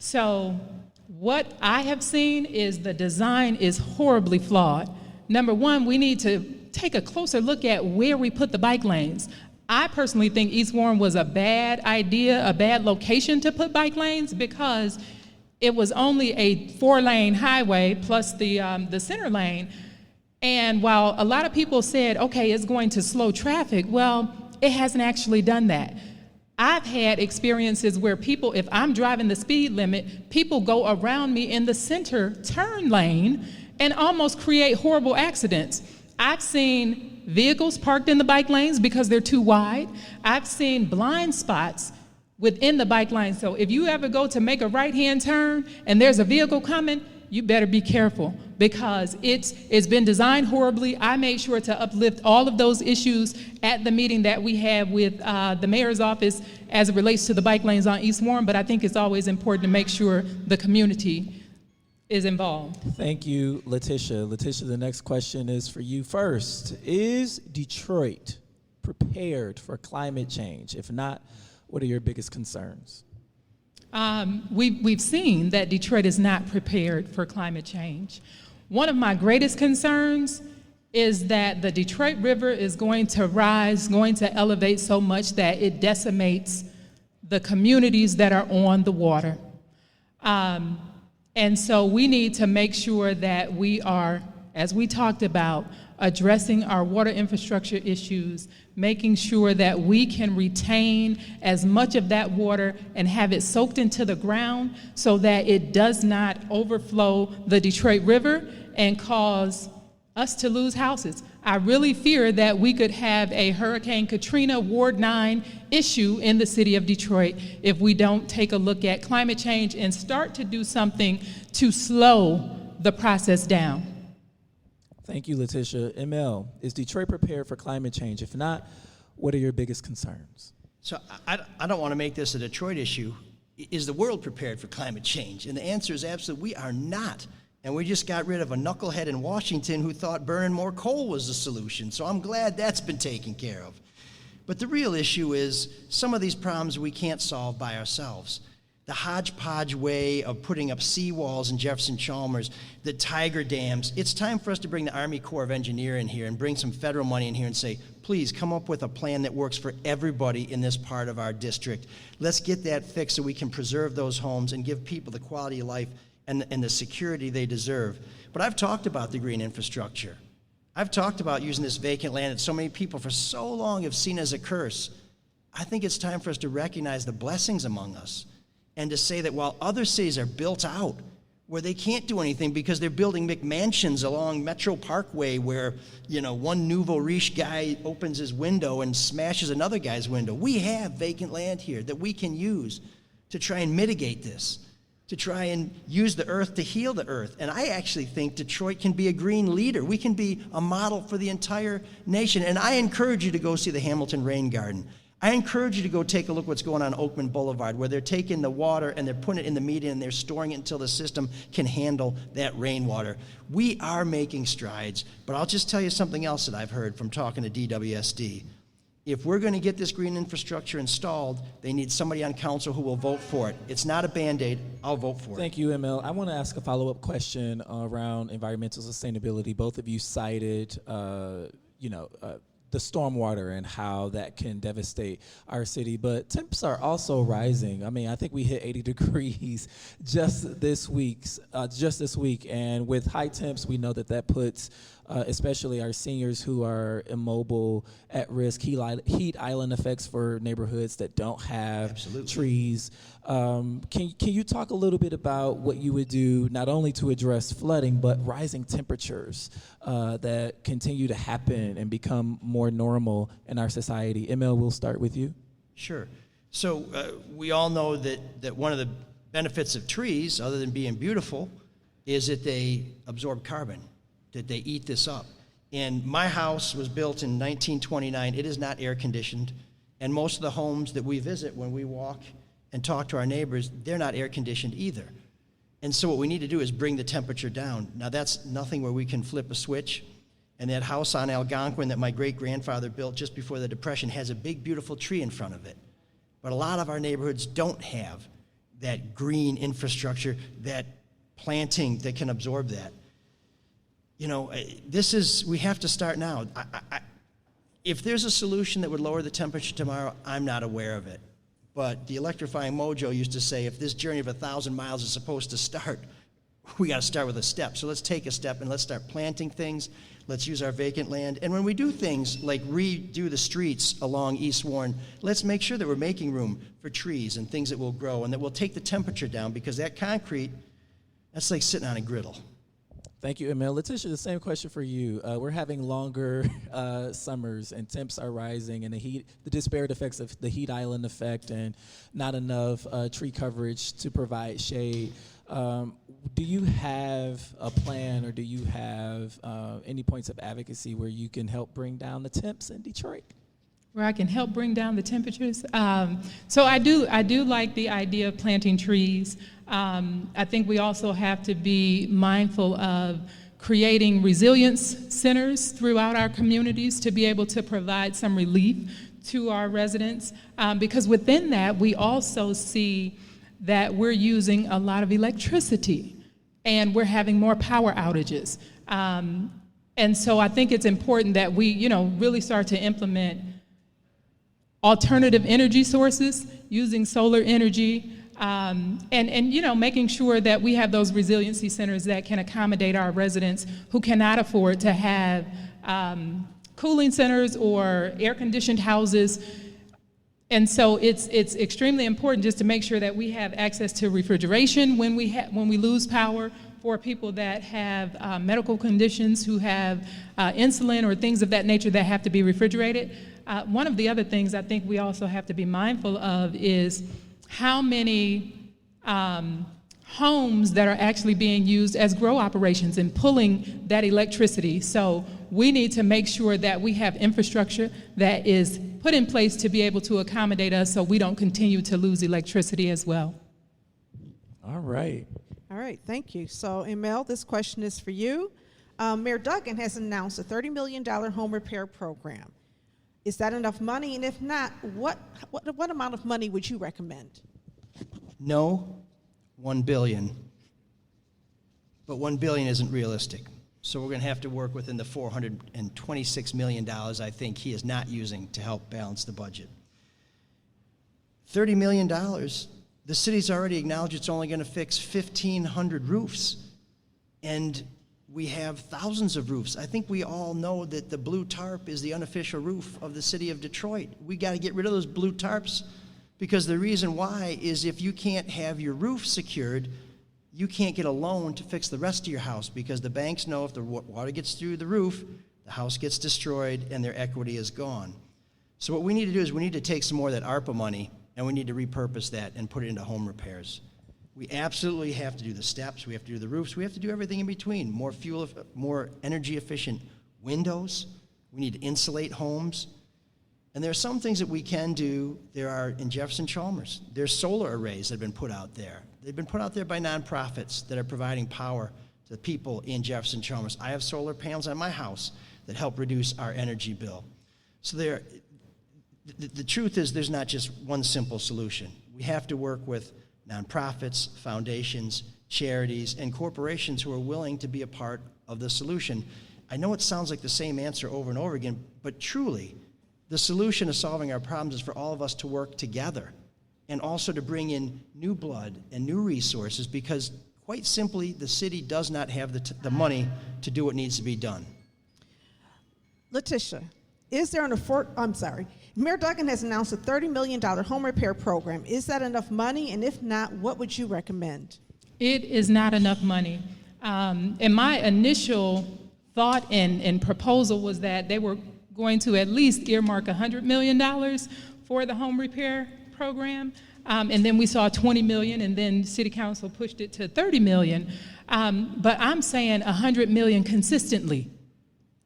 So what I have seen is the design is horribly flawed. Number one, we need to take a closer look at where we put the bike lanes. I personally think East Warren was a bad idea, a bad location to put bike lanes, because it was only a 4-lane highway plus the center lane. And while a lot of people said, okay, it's going to slow traffic, well, it hasn't actually done that. I've had experiences where people, if I'm driving the speed limit, people go around me in the center turn lane and almost create horrible accidents. I've seen vehicles parked in the bike lanes because they're too wide. I've seen blind spots within the bike lane. So if you ever go to make a right-hand turn and there's a vehicle coming, you better be careful, because it's been designed horribly. I made sure to uplift all of those issues at the meeting that we had with the mayor's office as it relates to the bike lanes on East Warren, but I think it's always important to make sure the community is involved. Thank you, Latisha. Latisha, the next question is for you first. Is Detroit prepared for climate change? If not, what are your biggest concerns? We've seen that Detroit is not prepared for climate change. One of my greatest concerns is that the Detroit River is going to rise, going to elevate so much that it decimates the communities that are on the water. And so we need to make sure that we are, as we talked about, addressing our water infrastructure issues, making sure that we can retain as much of that water and have it soaked into the ground so that it does not overflow the Detroit River and cause us to lose houses. I really fear that we could have a Hurricane Katrina Ward 9 issue in the city of Detroit if we don't take a look at climate change and start to do something to slow the process down. Thank you, Latisha. ML, is Detroit prepared for climate change? If not, what are your biggest concerns? So I don't want to make this a Detroit issue. Is the world prepared for climate change? And the answer is absolutely, we are not. And we just got rid of a knucklehead in Washington who thought burning more coal was the solution. So I'm glad that's been taken care of. But the real issue is some of these problems we can't solve by ourselves. The hodgepodge way of putting up seawalls in Jefferson Chalmers, the tiger dams. It's time for us to bring the Army Corps of Engineers in here and bring some federal money in here and say, please come up with a plan that works for everybody in this part of our district. Let's get that fixed so we can preserve those homes and give people the quality of life and the security they deserve. But I've talked about the green infrastructure. I've talked about using this vacant land that so many people for so long have seen as a curse. I think it's time for us to recognize the blessings among us and to say that while other cities are built out where they can't do anything because they're building McMansions along Metro Parkway where, one nouveau riche guy opens his window and smashes another guy's window. We have vacant land here that we can use to try and mitigate this, to try and use the earth to heal the earth. And I actually think Detroit can be a green leader. We can be a model for the entire nation. And I encourage you to go see the Hamilton Rain Garden. I encourage you to go take a look what's going on Oakman Boulevard, where they're taking the water and they're putting it in the median and they're storing it until the system can handle that rainwater. We are making strides, but I'll just tell you something else that I've heard from talking to DWSD. If we're going to get this green infrastructure installed, they need somebody on council who will vote for it. It's not a Band-Aid. I'll vote for it. Thank you, ML. I want to ask a follow-up question around environmental sustainability. Both of you cited, the stormwater and how that can devastate our city. But temps are also rising. I mean, I think we hit 80 degrees just this week. And with high temps, we know that puts especially our seniors who are immobile at risk, heat island effects for neighborhoods that don't have trees. Can you talk a little bit about what you would do not only to address flooding, but rising temperatures that continue to happen and become more normal in our society? ML, we'll start with you. Sure. So we all know that one of the benefits of trees, other than being beautiful, is that they absorb carbon, that they eat this up. And my house was built in 1929. It is not air conditioned. And most of the homes that we visit when we walk and talk to our neighbors, they're not air conditioned either. And so what we need to do is bring the temperature down. Now that's nothing where we can flip a switch. And that house on Algonquin that my great-grandfather built just before the Depression has a big, beautiful tree in front of it. But a lot of our neighborhoods don't have that green infrastructure, that planting that can absorb that. You know, we have to start now. If there's a solution that would lower the temperature tomorrow, I'm not aware of it. But the electrifying mojo used to say, if this journey of 1,000 miles is supposed to start, we got to start with a step. So let's take a step and let's start planting things. Let's use our vacant land. And when we do things like redo the streets along East Warren, let's make sure that we're making room for trees and things that will grow and that will take the temperature down, because that concrete, that's like sitting on a griddle. Thank you, Emil. Latisha, the same question for you. We're having longer summers, and temps are rising, and the disparate effects of the heat island effect and not enough tree coverage to provide shade. Do you have a plan, or do you have any points of advocacy where you can help bring down the temps in Detroit? Where I can help bring down the temperatures. So I do like the idea of planting trees. I think we also have to be mindful of creating resilience centers throughout our communities to be able to provide some relief to our residents, because within that we also see that we're using a lot of electricity and we're having more power outages. And so I think it's important that we, really start to implement alternative energy sources, using solar energy, and making sure that we have those resiliency centers that can accommodate our residents who cannot afford to have cooling centers or air-conditioned houses. And so it's extremely important just to make sure that we have access to refrigeration when we lose power, for people that have medical conditions, who have insulin or things of that nature that have to be refrigerated. One of the other things I think we also have to be mindful of is how many homes that are actually being used as grow operations and pulling that electricity. So we need to make sure that we have infrastructure that is put in place to be able to accommodate us so we don't continue to lose electricity as well. All right. All right, thank you. So, Emil, this question is for you. Mayor Duggan has announced a $30 million home repair program. Is that enough money? And if not, what amount of money would you recommend? No, $1 billion. But $1 billion isn't realistic. So we're going to have to work within the $426 million I think he is not using to help balance the budget. $30 million, the city's already acknowledged it's only going to fix 1,500 roofs. And we have thousands of roofs. I think we all know that the blue tarp is the unofficial roof of the city of Detroit. We got to get rid of those blue tarps, because the reason why is if you can't have your roof secured, you can't get a loan to fix the rest of your house, because the banks know if the water gets through the roof, the house gets destroyed and their equity is gone. So what we need to do is we need to take some more of that ARPA money and we need to repurpose that and put it into home repairs. We absolutely have to do the steps, we have to do the roofs, we have to do everything in between. More energy efficient windows, we need to insulate homes. And there are some things that we can do. There are in Jefferson Chalmers. There's solar arrays that have been put out there. They've been put out there by nonprofits that are providing power to people in Jefferson Chalmers. I have solar panels on my house that help reduce our energy bill. So the truth is there's not just one simple solution. We have to work with nonprofits, foundations, charities, and corporations who are willing to be a part of the solution. I know it sounds like the same answer over and over again, but truly, the solution to solving our problems is for all of us to work together and also to bring in new blood and new resources because, quite simply, the city does not have the money to do what needs to be done. Latisha, is there Mayor Duggan has announced a $30 million home repair program. Is that enough money? And if not, what would you recommend? It is not enough money. And my initial thought and proposal was that they were going to at least earmark $100 million for the home repair program. And then we saw $20 million, and then City Council pushed it to $30 million. But I'm saying $100 million consistently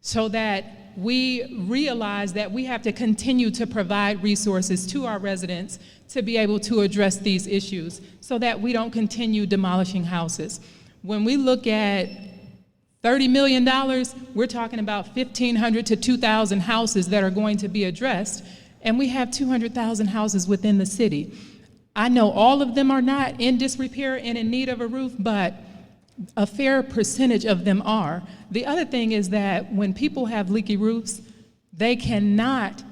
so that we realize that we have to continue to provide resources to our residents to be able to address these issues so that we don't continue demolishing houses. When we look at $30 million, we're talking about 1,500 to 2,000 houses that are going to be addressed, and we have 200,000 houses within the city. I know all of them are not in disrepair and in need of a roof, but a fair percentage of them are. The other thing is that when people have leaky roofs, they cannot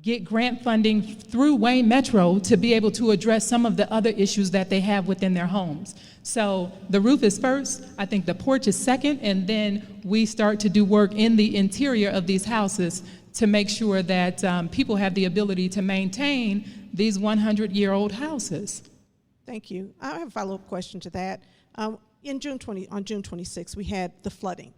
get grant funding through Wayne Metro to be able to address some of the other issues that they have within their homes. So the roof is first, I think the porch is second, and then we start to do work in the interior of these houses to make sure that people have the ability to maintain these 100-year-old houses. Thank you. I have a follow-up question to that. On June 26th, we had the flooding,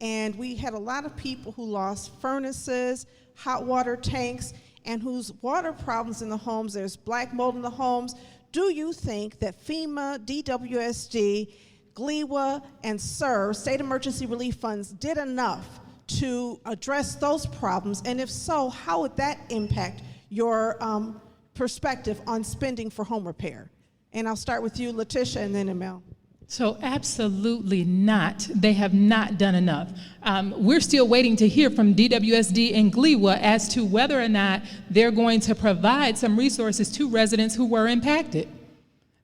and we had a lot of people who lost furnaces, hot water tanks, and whose water problems in the homes, there's black mold in the homes. Do you think that FEMA, DWSD, GLEWA, and SERV, State Emergency Relief Funds, did enough to address those problems? And if so, how would that impact your perspective on spending for home repair? And I'll start with you, Latisha, and then Emil. So absolutely not. They have not done enough. We're still waiting to hear from DWSD and GLEWA as to whether or not they're going to provide some resources to residents who were impacted.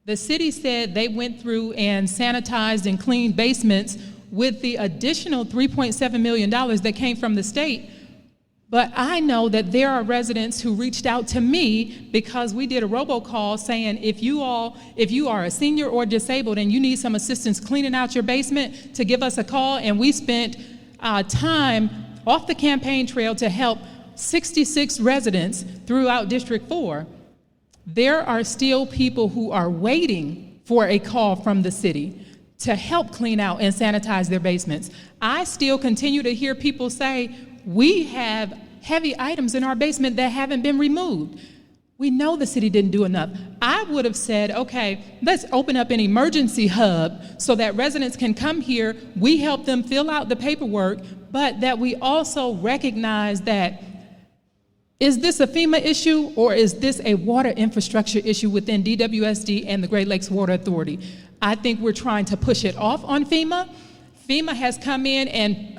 The city said they went through and sanitized and cleaned basements with the additional $3.7 million that came from the state. But I know that there are residents who reached out to me because we did a robocall saying if you are a senior or disabled and you need some assistance cleaning out your basement, to give us a call. And we spent time off the campaign trail to help 66 residents throughout District 4. There are still people who are waiting for a call from the city to help clean out and sanitize their basements. I still continue to hear people say, we have heavy items in our basement that haven't been removed. We know the city didn't do enough. I would have said, okay, let's open up an emergency hub so that residents can come here, we help them fill out the paperwork, but that we also recognize that, is this a FEMA issue or is this a water infrastructure issue within DWSD and the Great Lakes Water Authority? I think we're trying to push it off on FEMA. FEMA has come in and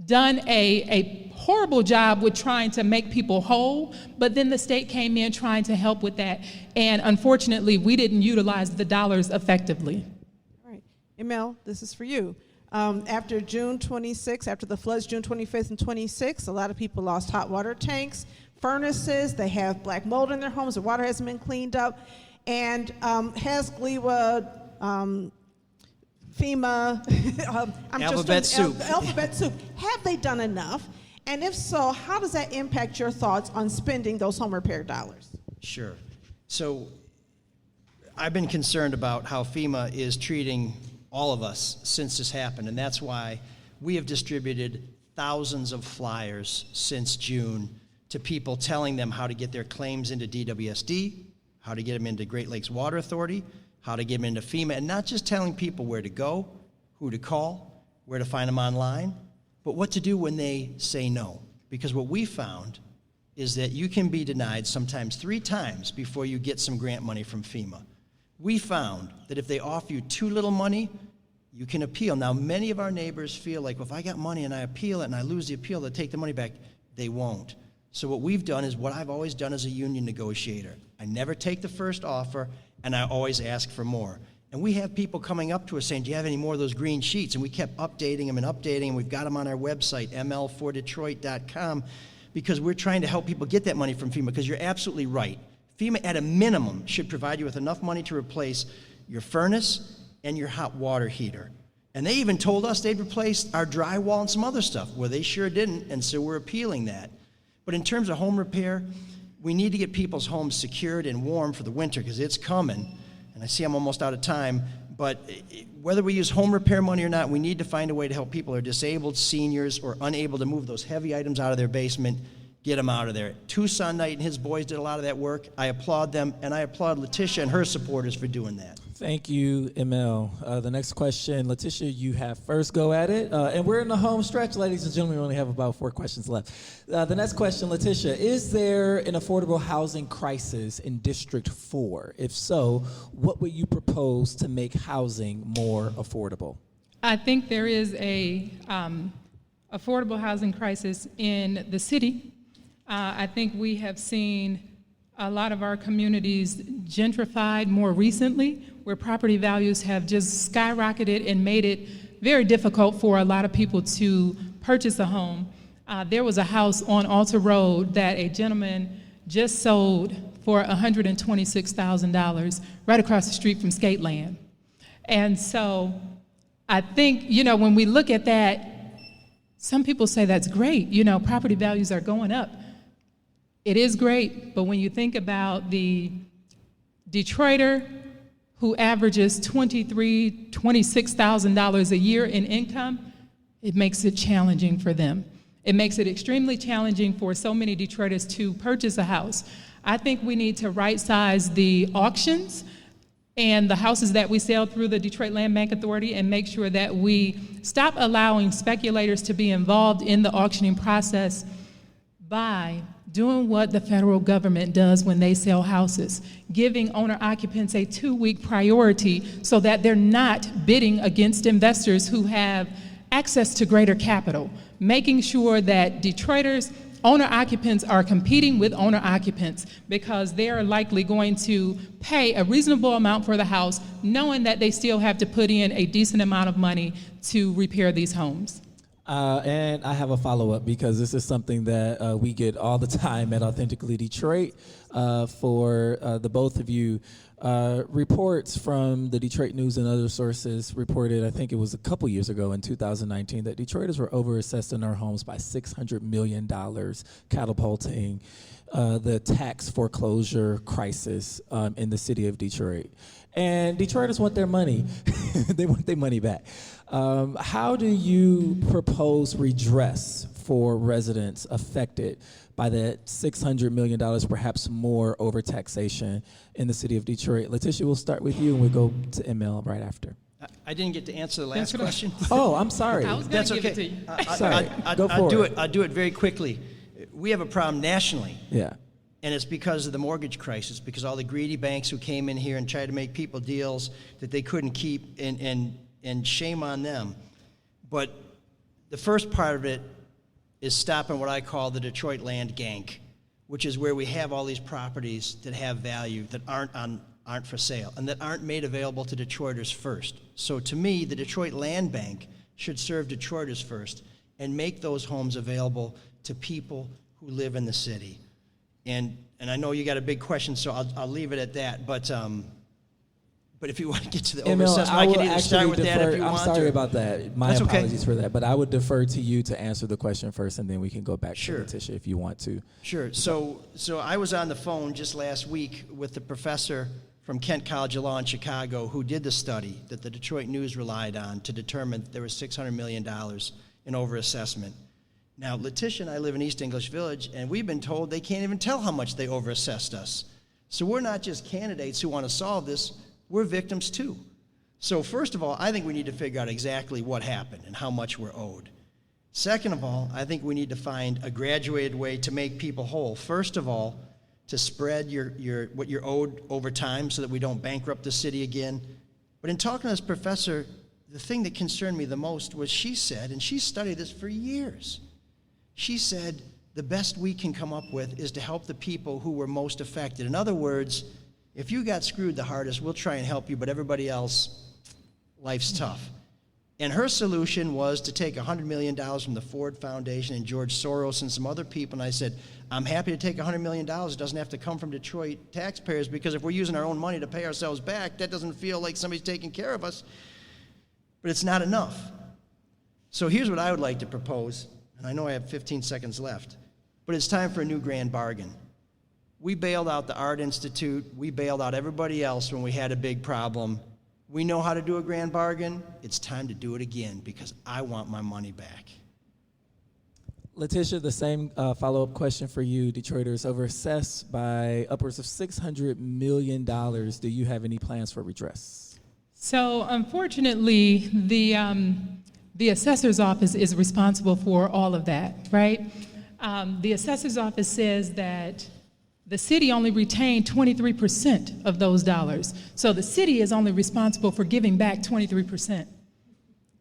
done a horrible job with trying to make people whole, but then the state came in trying to help with that, and unfortunately, we didn't utilize the dollars effectively. All right, Emil, this is for you. After June 26th, after the floods, June 25th and 26th, a lot of people lost hot water tanks, furnaces, they have black mold in their homes, the water hasn't been cleaned up, and has GLEWA, FEMA, Alphabet soup. Alphabet soup. Have they done enough? And if so, how does that impact your thoughts on spending those home repair dollars? Sure. So I've been concerned about how FEMA is treating all of us since this happened, and that's why we have distributed thousands of flyers since June to people telling them how to get their claims into DWSD, how to get them into Great Lakes Water Authority, how to get them into FEMA, and not just telling people where to go, who to call, where to find them online, but what to do when they say no. Because what we found is that you can be denied sometimes 3 times before you get some grant money from FEMA. We found that if they offer you too little money, you can appeal. Now, many of our neighbors feel like, well, if I got money and I appeal it and I lose the appeal, they'll take the money back. They won't. So what we've done is what I've always done as a union negotiator. I never take the first offer, and I always ask for more. And we have people coming up to us saying, do you have any more of those green sheets? And we kept updating them. We've got them on our website, ml4detroit.com, because we're trying to help people get that money from FEMA, because you're absolutely right. FEMA, at a minimum, should provide you with enough money to replace your furnace and your hot water heater. And they even told us they'd replace our drywall and some other stuff. Well, they sure didn't, and so we're appealing that. But in terms of home repair, we need to get people's homes secured and warm for the winter, because it's coming. And I see I'm almost out of time, but whether we use home repair money or not, we need to find a way to help people who are disabled, seniors, or unable to move those heavy items out of their basement, get them out of there. Tucson Knight and his boys did a lot of that work. I applaud them, and I applaud Latisha and her supporters for doing that. Thank you, ML. The next question, Latisha, you have first go at it. And we're in the home stretch, ladies and gentlemen. We only have about 4 questions left. The next question, Latisha, is there an affordable housing crisis in District 4? If so, what would you propose to make housing more affordable? I think there is a affordable housing crisis in the city. I think we have seen a lot of our communities gentrified more recently, where property values have just skyrocketed and made it very difficult for a lot of people to purchase a home. There was a house on Alta Road that a gentleman just sold for $126,000 right across the street from Skateland. And so I think, when we look at that, some people say that's great, property values are going up. It is great, but when you think about the Detroiter who averages $23,000, $26,000 a year in income, it makes it challenging for them. It makes it extremely challenging for so many Detroiters to purchase a house. I think we need to right-size the auctions and the houses that we sell through the Detroit Land Bank Authority, and make sure that we stop allowing speculators to be involved in the auctioning process by doing what the federal government does when they sell houses, giving owner-occupants a 2-week priority so that they're not bidding against investors who have access to greater capital, making sure that Detroiters, owner-occupants are competing with owner-occupants, because they are likely going to pay a reasonable amount for the house, knowing that they still have to put in a decent amount of money to repair these homes. And I have a follow-up, because this is something that we get all the time at Authentically Detroit for the both of you. Reports from the Detroit News and other sources reported, I think it was a couple years ago in 2019, that Detroiters were overassessed in their homes by $600 million, catapulting the tax foreclosure crisis in the city of Detroit. And Detroiters want their money. They want their money back. How do you propose redress for residents affected by that $600 million, perhaps more, over taxation in the city of Detroit? Latisha, we'll start with you, and we'll go to ML right after. I didn't get to answer the last question. Oh, I'm sorry. I was going to give it to you. Sorry. Go I'll for it. I'll do it very quickly. We have a problem nationally. Yeah. And it's because of the mortgage crisis, because all the greedy banks who came in here and tried to make people deals that they couldn't keep, and shame on them. But the first part of it is stopping what I call the Detroit land gank, which is where we have all these properties that have value that aren't for sale and that aren't made available to Detroiters first. So to me, the Detroit Land Bank should serve Detroiters first and make those homes available to people who live in the city. And I know you got a big question, so I'll leave it at that. But if you want to get to the overassessment, I can either start with that if you want. I'm sorry about that. My That's okay. apologies for that. But I would defer to you to answer the question first, and then we can go back to Latisha if you want to. Sure. So I was on the phone just last week with the professor from Kent College of Law in Chicago who did the study that the Detroit News relied on to determine that there was $600 million in overassessment. Now, Latisha and I live in East English Village, and we've been told they can't even tell how much they overassessed us. So we're not just candidates who want to solve this, we're victims too. So first of all, I think we need to figure out exactly what happened and how much we're owed. Second of all, I think we need to find a graduated way to make people whole. First of all, to spread what you're owed over time so that we don't bankrupt the city again. But in talking to this professor, the thing that concerned me the most was she said, and she studied this for years, she said the best we can come up with is to help the people who were most affected. In other words, if you got screwed the hardest, we'll try and help you, but everybody else, life's tough. And her solution was to take $100 million from the Ford Foundation and George Soros and some other people, and I said, I'm happy to take $100 million. It doesn't have to come from Detroit taxpayers, because if we're using our own money to pay ourselves back, that doesn't feel like somebody's taking care of us. But it's not enough. So here's what I would like to propose, and I know I have 15 seconds left, but it's time for a new grand bargain. We bailed out the Art Institute. We bailed out everybody else when we had a big problem. We know how to do a grand bargain. It's time to do it again, because I want my money back. Latisha, the same follow-up question for you. Detroiters overassessed by upwards of $600 million. Do you have any plans for redress? So unfortunately, the assessor's office is responsible for all of that, right? The assessor's office says that the city only retained 23% of those dollars. So the city is only responsible for giving back 23%.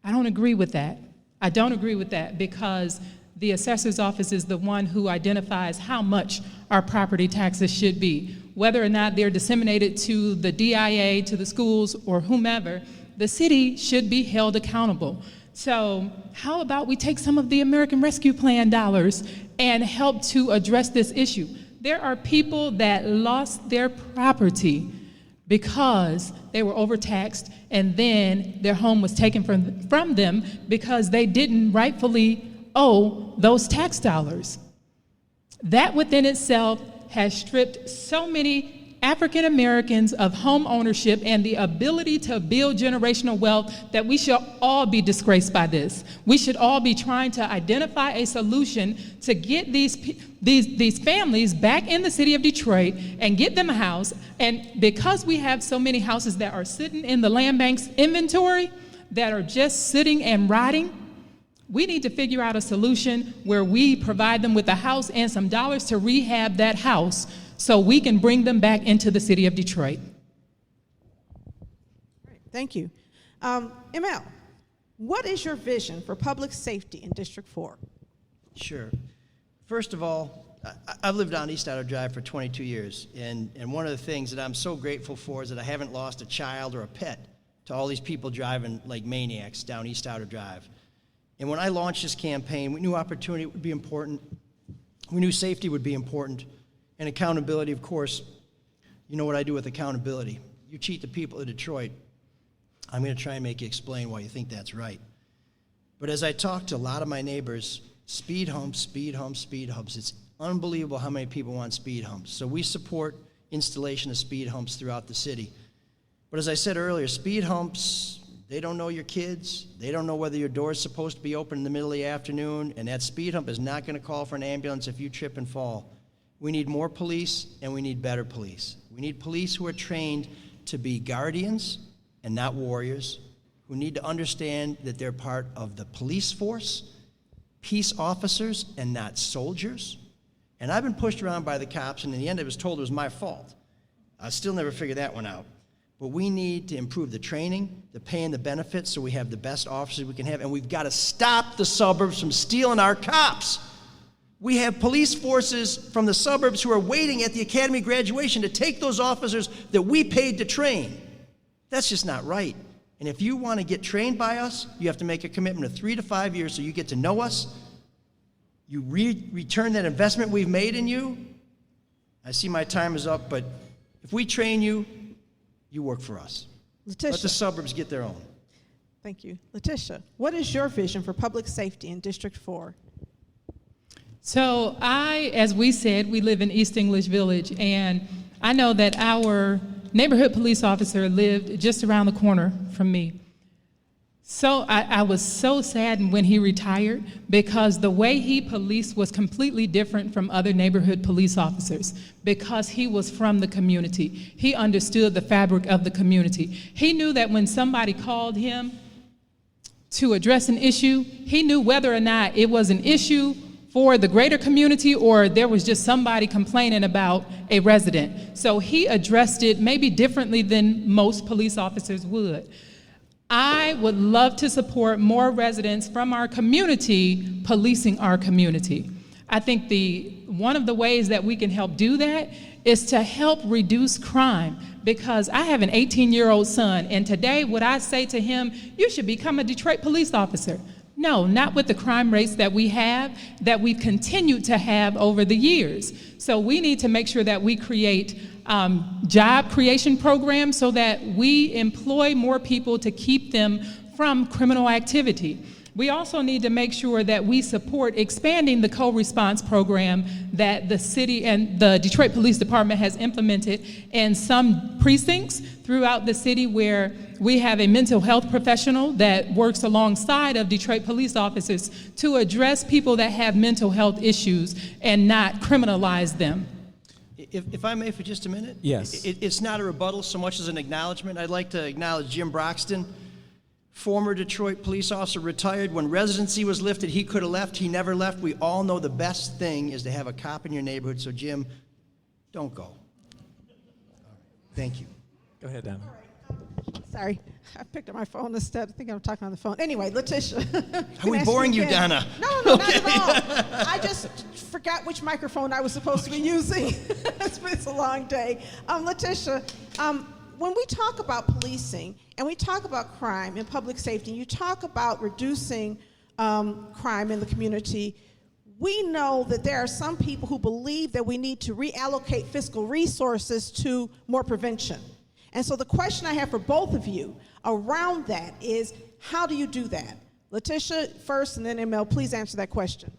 I don't agree with that. I don't agree with that, because the assessor's office is the one who identifies how much our property taxes should be. Whether or not they're disseminated to the DIA, to the schools, or whomever, the city should be held accountable. So how about we take some of the American Rescue Plan dollars and help to address this issue? There are people that lost their property because they were overtaxed, and then their home was taken from them because they didn't rightfully owe those tax dollars. That within itself has stripped so many African Americans of home ownership and the ability to build generational wealth that we should all be disgraced by this. We should all be trying to identify a solution to get these families back in the city of Detroit and get them a house. And because we have so many houses that are sitting in the land bank's inventory that are just sitting and rotting, we need to figure out a solution where we provide them with a house and some dollars to rehab that house so we can bring them back into the city of Detroit. Great, thank you. ML, what is your vision for public safety in District 4? Sure. First of all, I've lived on East Outer Drive for 22 years, and one of the things that I'm so grateful for is that I haven't lost a child or a pet to all these people driving like maniacs down East Outer Drive. And when I launched this campaign, we knew opportunity would be important. We knew safety would be important. And accountability, of course. You know what I do with accountability. You cheat the people of Detroit, I'm going to try and make you explain why you think that's right. But as I talk to a lot of my neighbors, speed humps, speed humps, speed humps. It's unbelievable how many people want speed humps. So we support installation of speed humps throughout the city. But as I said earlier, speed humps, they don't know your kids. They don't know whether your door is supposed to be open in the middle of the afternoon, and that speed hump is not going to call for an ambulance if you trip and fall. We need more police, and we need better police. We need police who are trained to be guardians and not warriors, who need to understand that they're part of the police force, peace officers, and not soldiers. And I've been pushed around by the cops, and in the end I was told it was my fault. I still never figured that one out. But we need to improve the training, the pay, and the benefits so we have the best officers we can have. And we've got to stop the suburbs from stealing our cops. We have police forces from the suburbs who are waiting at the academy graduation to take those officers that we paid to train. That's just not right. And if you want to get trained by us, you have to make a commitment of 3 to 5 years so you get to know us. You return that investment we've made in you. I see my time is up, but if we train you, you work for us. Latisha. Let the suburbs get their own. Thank you. Latisha, what is your vision for public safety in District 4? So as we said, we live in East English Village, and I know that our neighborhood police officer lived just around the corner from me. So I was so saddened when he retired because the way he policed was completely different from other neighborhood police officers because he was from the community. He understood the fabric of the community. He knew that when somebody called him, to address an issue, he knew whether or not it was an issue for the greater community or there was just somebody complaining about a resident. So he addressed it maybe differently than most police officers would. I would love to support more residents from our community policing our community. I think one of the ways that we can help do that is to help reduce crime, because I have an 18-year-old son, and today would I say to him, you should become a Detroit police officer? No, not with the crime rates that we have, that we've continued to have over the years. So we need to make sure that we create job creation programs so that we employ more people to keep them from criminal activity. We also need to make sure that we support expanding the co-response program that the city and the Detroit Police Department has implemented in some precincts throughout the city, where we have a mental health professional that works alongside of Detroit police officers to address people that have mental health issues and not criminalize them. If I may for just a minute? Yes. It's not a rebuttal so much as an acknowledgement. I'd like to acknowledge Jim Broxton, former Detroit police officer, retired. When residency was lifted, he could have left. He never left. We all know the best thing is to have a cop in your neighborhood. So, Jim, don't go. Thank you. Go ahead, Donna. Sorry, I picked up my phone instead. I think I'm talking on the phone. Anyway, Latisha. Are we boring you, Donna? No, not at all. I just forgot which microphone I was supposed to be using. It's a long day. Latisha, when we talk about policing and we talk about crime and public safety, you talk about reducing crime in the community, we know that there are some people who believe that we need to reallocate fiscal resources to more prevention. And so the question I have for both of you around that is, how do you do that? Latisha first, and then ML, please answer that question.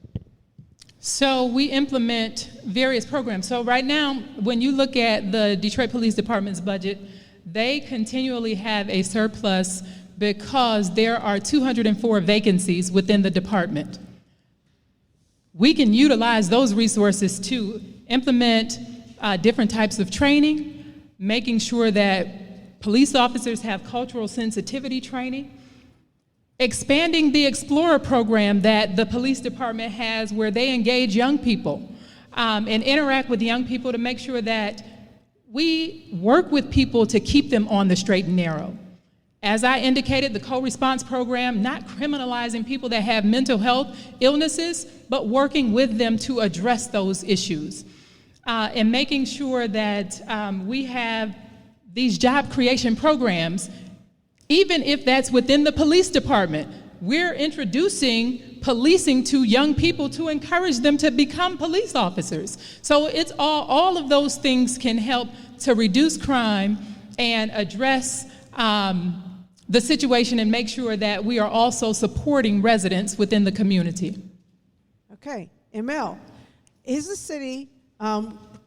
So we implement various programs. So right now, when you look at the Detroit Police Department's budget, they continually have a surplus because there are 204 vacancies within the department. We can utilize those resources to implement different types of training, making sure that police officers have cultural sensitivity training, expanding the Explorer program that the police department has, where they engage young people and interact with young people to make sure that we work with people to keep them on the straight and narrow. As I indicated, the co-response program, not criminalizing people that have mental health illnesses, but working with them to address those issues. And making sure that we have these job creation programs, even if that's within the police department. We're introducing policing to young people to encourage them to become police officers. So it's all of those things can help to reduce crime and address the situation and make sure that we are also supporting residents within the community. Okay, ML, is the city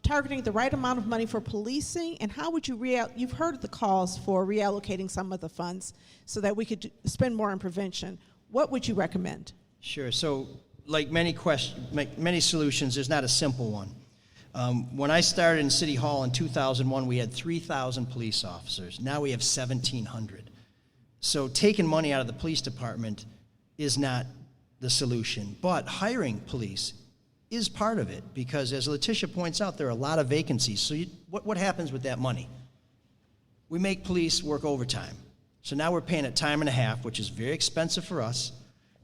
targeting the right amount of money for policing, and how would you you've heard the calls for reallocating some of the funds so that we could spend more on prevention. What would you recommend? Sure. So, like many solutions, there's not a simple one. When I started in City Hall in 2001, we had 3,000 police officers. Now we have 1,700. So taking money out of the police department is not the solution, but hiring police is part of it, because as Latisha points out, there are a lot of vacancies. So what happens with that money? We make police work overtime. So now we're paying at time and a half, which is very expensive for us.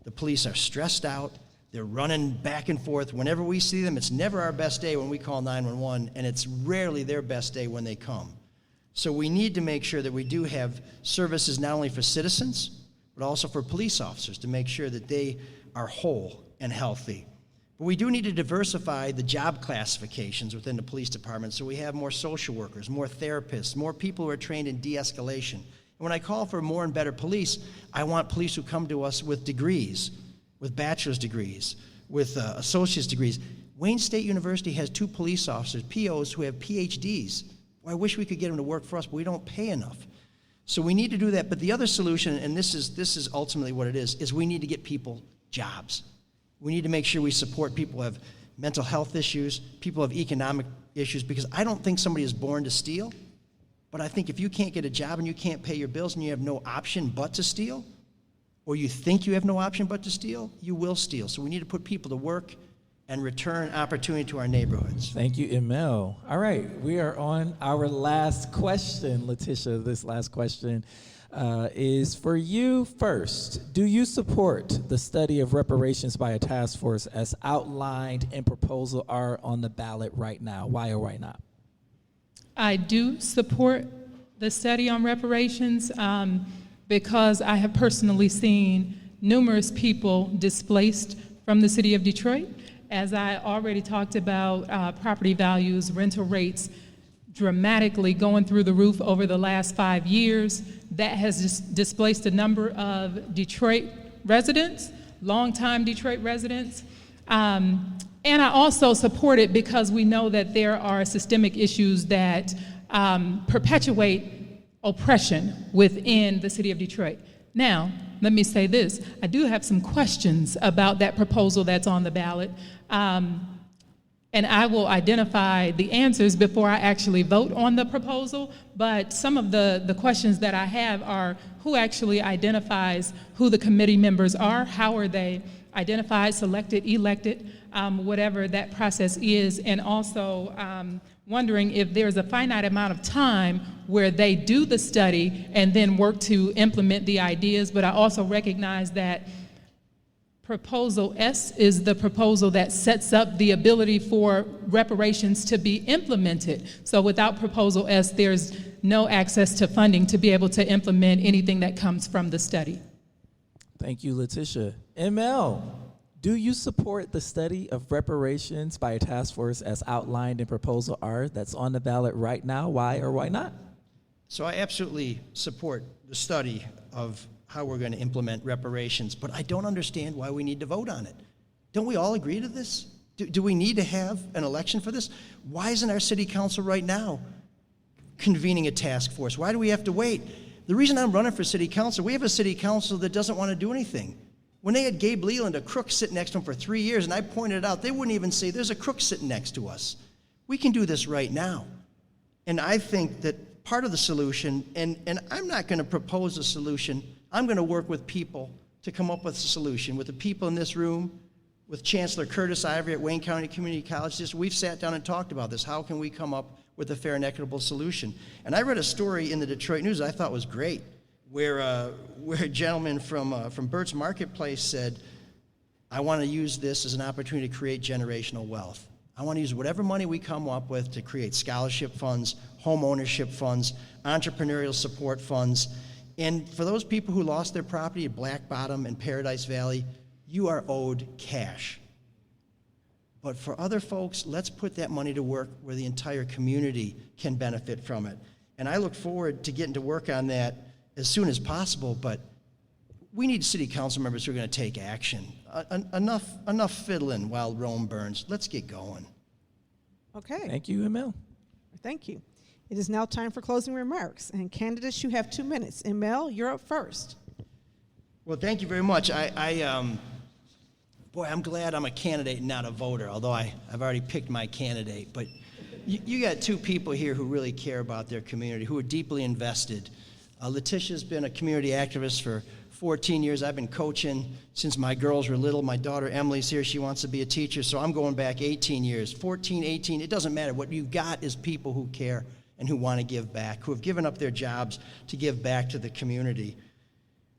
The police are stressed out. They're running back and forth. Whenever we see them, it's never our best day when we call 911, and it's rarely their best day when they come. So we need to make sure that we do have services not only for citizens, but also for police officers to make sure that they are whole and healthy. But we do need to diversify the job classifications within the police department, so we have more social workers, more therapists, more people who are trained in de-escalation. And when I call for more and better police, I want police who come to us with degrees, with bachelor's degrees, with associate's degrees. Wayne State University has 2 police officers, POs, who have PhDs. Well, I wish we could get them to work for us, but we don't pay enough. So we need to do that. But the other solution, and this is ultimately what it is we need to get people jobs. We need to make sure we support people who have mental health issues, people who have economic issues, because I don't think somebody is born to steal, but I think if you can't get a job and you can't pay your bills and you have no option but to steal, or you think you have no option but to steal, you will steal. So we need to put people to work and return opportunity to our neighborhoods. Thank you, Emil. All right, we are on our last question, Latisha. This last question is for you first. Do you support the study of reparations by a task force as outlined in Proposal R on the ballot right now? Why or why not? I do support the study on reparations because I have personally seen numerous people displaced from the city of Detroit. As I already talked about, property values, rental rates dramatically going through the roof over the last 5 years. That has displaced a number of Detroit residents, longtime Detroit residents. And I also support it because we know that there are systemic issues that perpetuate oppression within the city of Detroit. Now, let me say this. I do have some questions about that proposal that's on the ballot. And I will identify the answers before I actually vote on the proposal. But some of the questions that I have are who actually identifies who the committee members are, how are they identified, selected, elected, whatever that process is, and also wondering if there's a finite amount of time where they do the study and then work to implement the ideas. But I also recognize that Proposal S is the proposal that sets up the ability for reparations to be implemented. So without Proposal S, there's no access to funding to be able to implement anything that comes from the study. Thank you, Latisha. ML, do you support the study of reparations by a task force as outlined in Proposal R that's on the ballot right now? Why or why not? So I absolutely support the study of how we're going to implement reparations, but I don't understand why we need to vote on it. Don't we all agree to this? Do we need to have an election for this? Why isn't our city council right now convening a task force? Why do we have to wait? The reason I'm running for city council, we have a city council that doesn't want to do anything. When they had Gabe Leland, a crook, sitting next to him for 3 years, and I pointed it out, they wouldn't even say, there's a crook sitting next to us. We can do this right now. And I think that part of the solution, and I'm not going to propose a solution, I'm going to work with people to come up with a solution, with the people in this room, with Chancellor Curtis Ivory at Wayne County Community College. We've sat down and talked about this. How can we come up with a fair and equitable solution? And I read a story in the Detroit News I thought was great, where a gentleman from Burt's Marketplace said, I want to use this as an opportunity to create generational wealth. I want to use whatever money we come up with to create scholarship funds, home ownership funds, entrepreneurial support funds. And for those people who lost their property at Black Bottom and Paradise Valley, you are owed cash. But for other folks, let's put that money to work where the entire community can benefit from it. And I look forward to getting to work on that as soon as possible, but we need city council members who are going to take action. Enough fiddling while Rome burns. Let's get going. Okay. Thank you, Emil. Thank you. It is now time for closing remarks. And candidates, you have 2 minutes. Emil, you're up first. Well, thank you very much. I'm glad I'm a candidate and not a voter, although I've already picked my candidate. But you got two people here who really care about their community, who are deeply invested. Latisha's been a community activist for 14 years. I've been coaching since my girls were little. My daughter Emily's here. She wants to be a teacher, so I'm going back 18 years. 14, 18, it doesn't matter. What you've got is people who care and who want to give back, who have given up their jobs to give back to the community.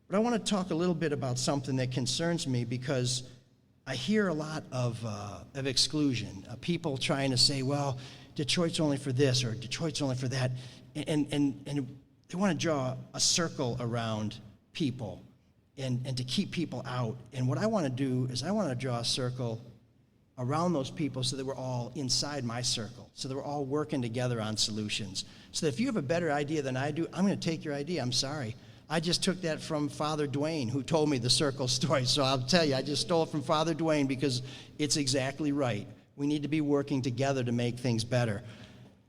But I want to talk a little bit about something that concerns me, because I hear a lot of exclusion, people trying to say, well, Detroit's only for this or Detroit's only for that, and they want to draw a circle around people and to keep people out. And what I want to do is I want to draw a circle around those people so that we're all inside my circle, so that we're all working together on solutions. So that if you have a better idea than I do, I'm going to take your idea. I'm sorry. I just took that from Father Dwayne, who told me the circle story. So I'll tell you, I just stole it from Father Dwayne because it's exactly right. We need to be working together to make things better.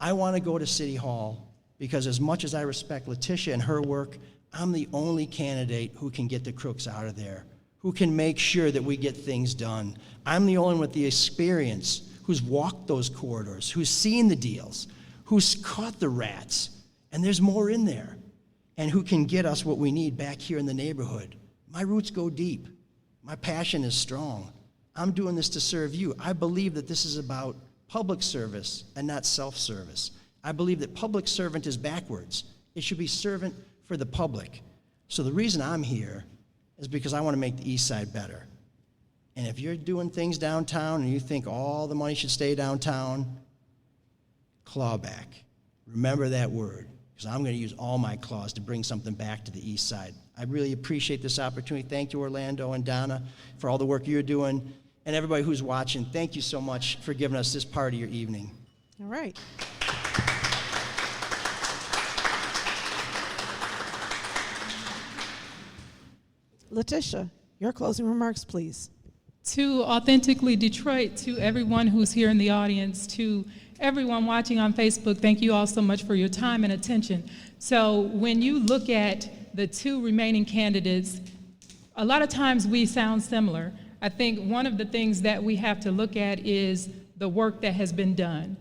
I want to go to City Hall because as much as I respect Latisha and her work, I'm the only candidate who can get the crooks out of there, who can make sure that we get things done. I'm the only one with the experience who's walked those corridors, who's seen the deals, who's caught the rats, and there's more in there, and who can get us what we need back here in the neighborhood. My roots go deep. My passion is strong. I'm doing this to serve you. I believe that this is about public service and not self-service. I believe that public servant is backwards. It should be servant for the public. So the reason I'm here is because I want to make the East Side better. And if you're doing things downtown and you think all the money should stay downtown, claw back. Remember that word, because I'm going to use all my claws to bring something back to the East Side. I really appreciate this opportunity. Thank you, Orlando and Donna, for all the work you're doing. And everybody who's watching, thank you so much for giving us this part of your evening. All right. Latisha, your closing remarks, please. To Authentically Detroit, to everyone who's here in the audience, to everyone watching on Facebook, thank you all so much for your time and attention. So when you look at the two remaining candidates, a lot of times we sound similar. I think one of the things that we have to look at is the work that has been done.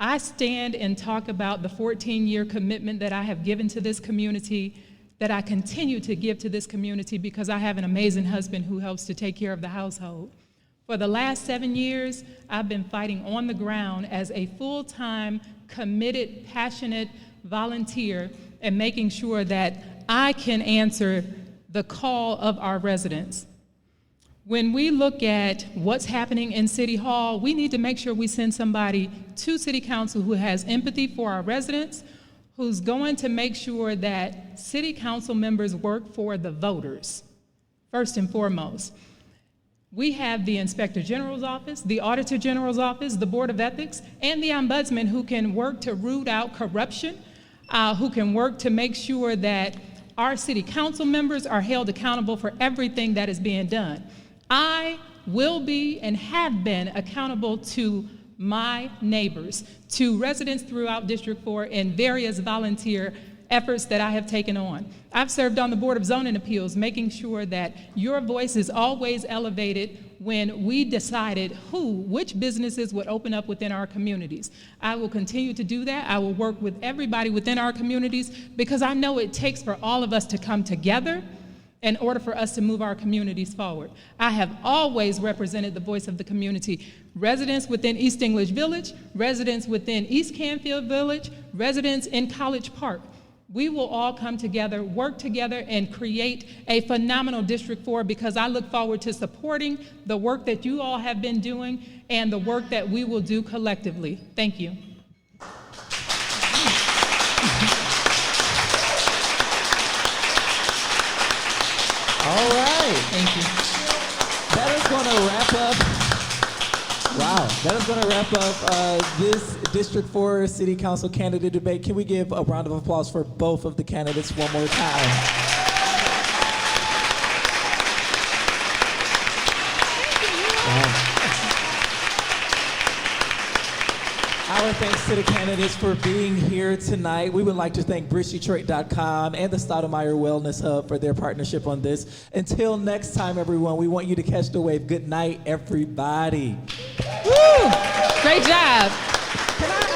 I stand and talk about the 14-year commitment that I have given to this community, that I continue to give to this community because I have an amazing husband who helps to take care of the household. For the last 7 years, I've been fighting on the ground as a full-time, committed, passionate volunteer and making sure that I can answer the call of our residents. When we look at what's happening in City Hall, we need to make sure we send somebody to City Council who has empathy for our residents, who's going to make sure that City Council members work for the voters, first and foremost. We have the Inspector General's office, the Auditor General's office, the Board of Ethics, and the Ombudsman who can work to root out corruption, who can work to make sure that our City Council members are held accountable for everything that is being done. I will be and have been accountable to my neighbors, to residents throughout District 4 in various volunteer efforts that I have taken on. I've served on the Board of Zoning Appeals, making sure that your voice is always elevated when we decided which businesses would open up within our communities. I will continue to do that. I will work with everybody within our communities because I know it takes for all of us to come together in order for us to move our communities forward. I have always represented the voice of the community. Residents within East English Village, residents within East Canfield Village, residents in College Park. We will all come together, work together, and create a phenomenal District 4 because I look forward to supporting the work that you all have been doing and the work that we will do collectively. Thank you. All right. Thank you. That is going to wrap up. Wow. That is going to wrap up this District 4 City Council candidate debate. Can we give a round of applause for both of the candidates one more time? Our thanks to the candidates for being here tonight. We would like to thank BridgeDetroit.com and the Stoudemire Wellness Hub for their partnership on this. Until next time, everyone, we want you to catch the wave. Good night, everybody. Woo! Great job. Can I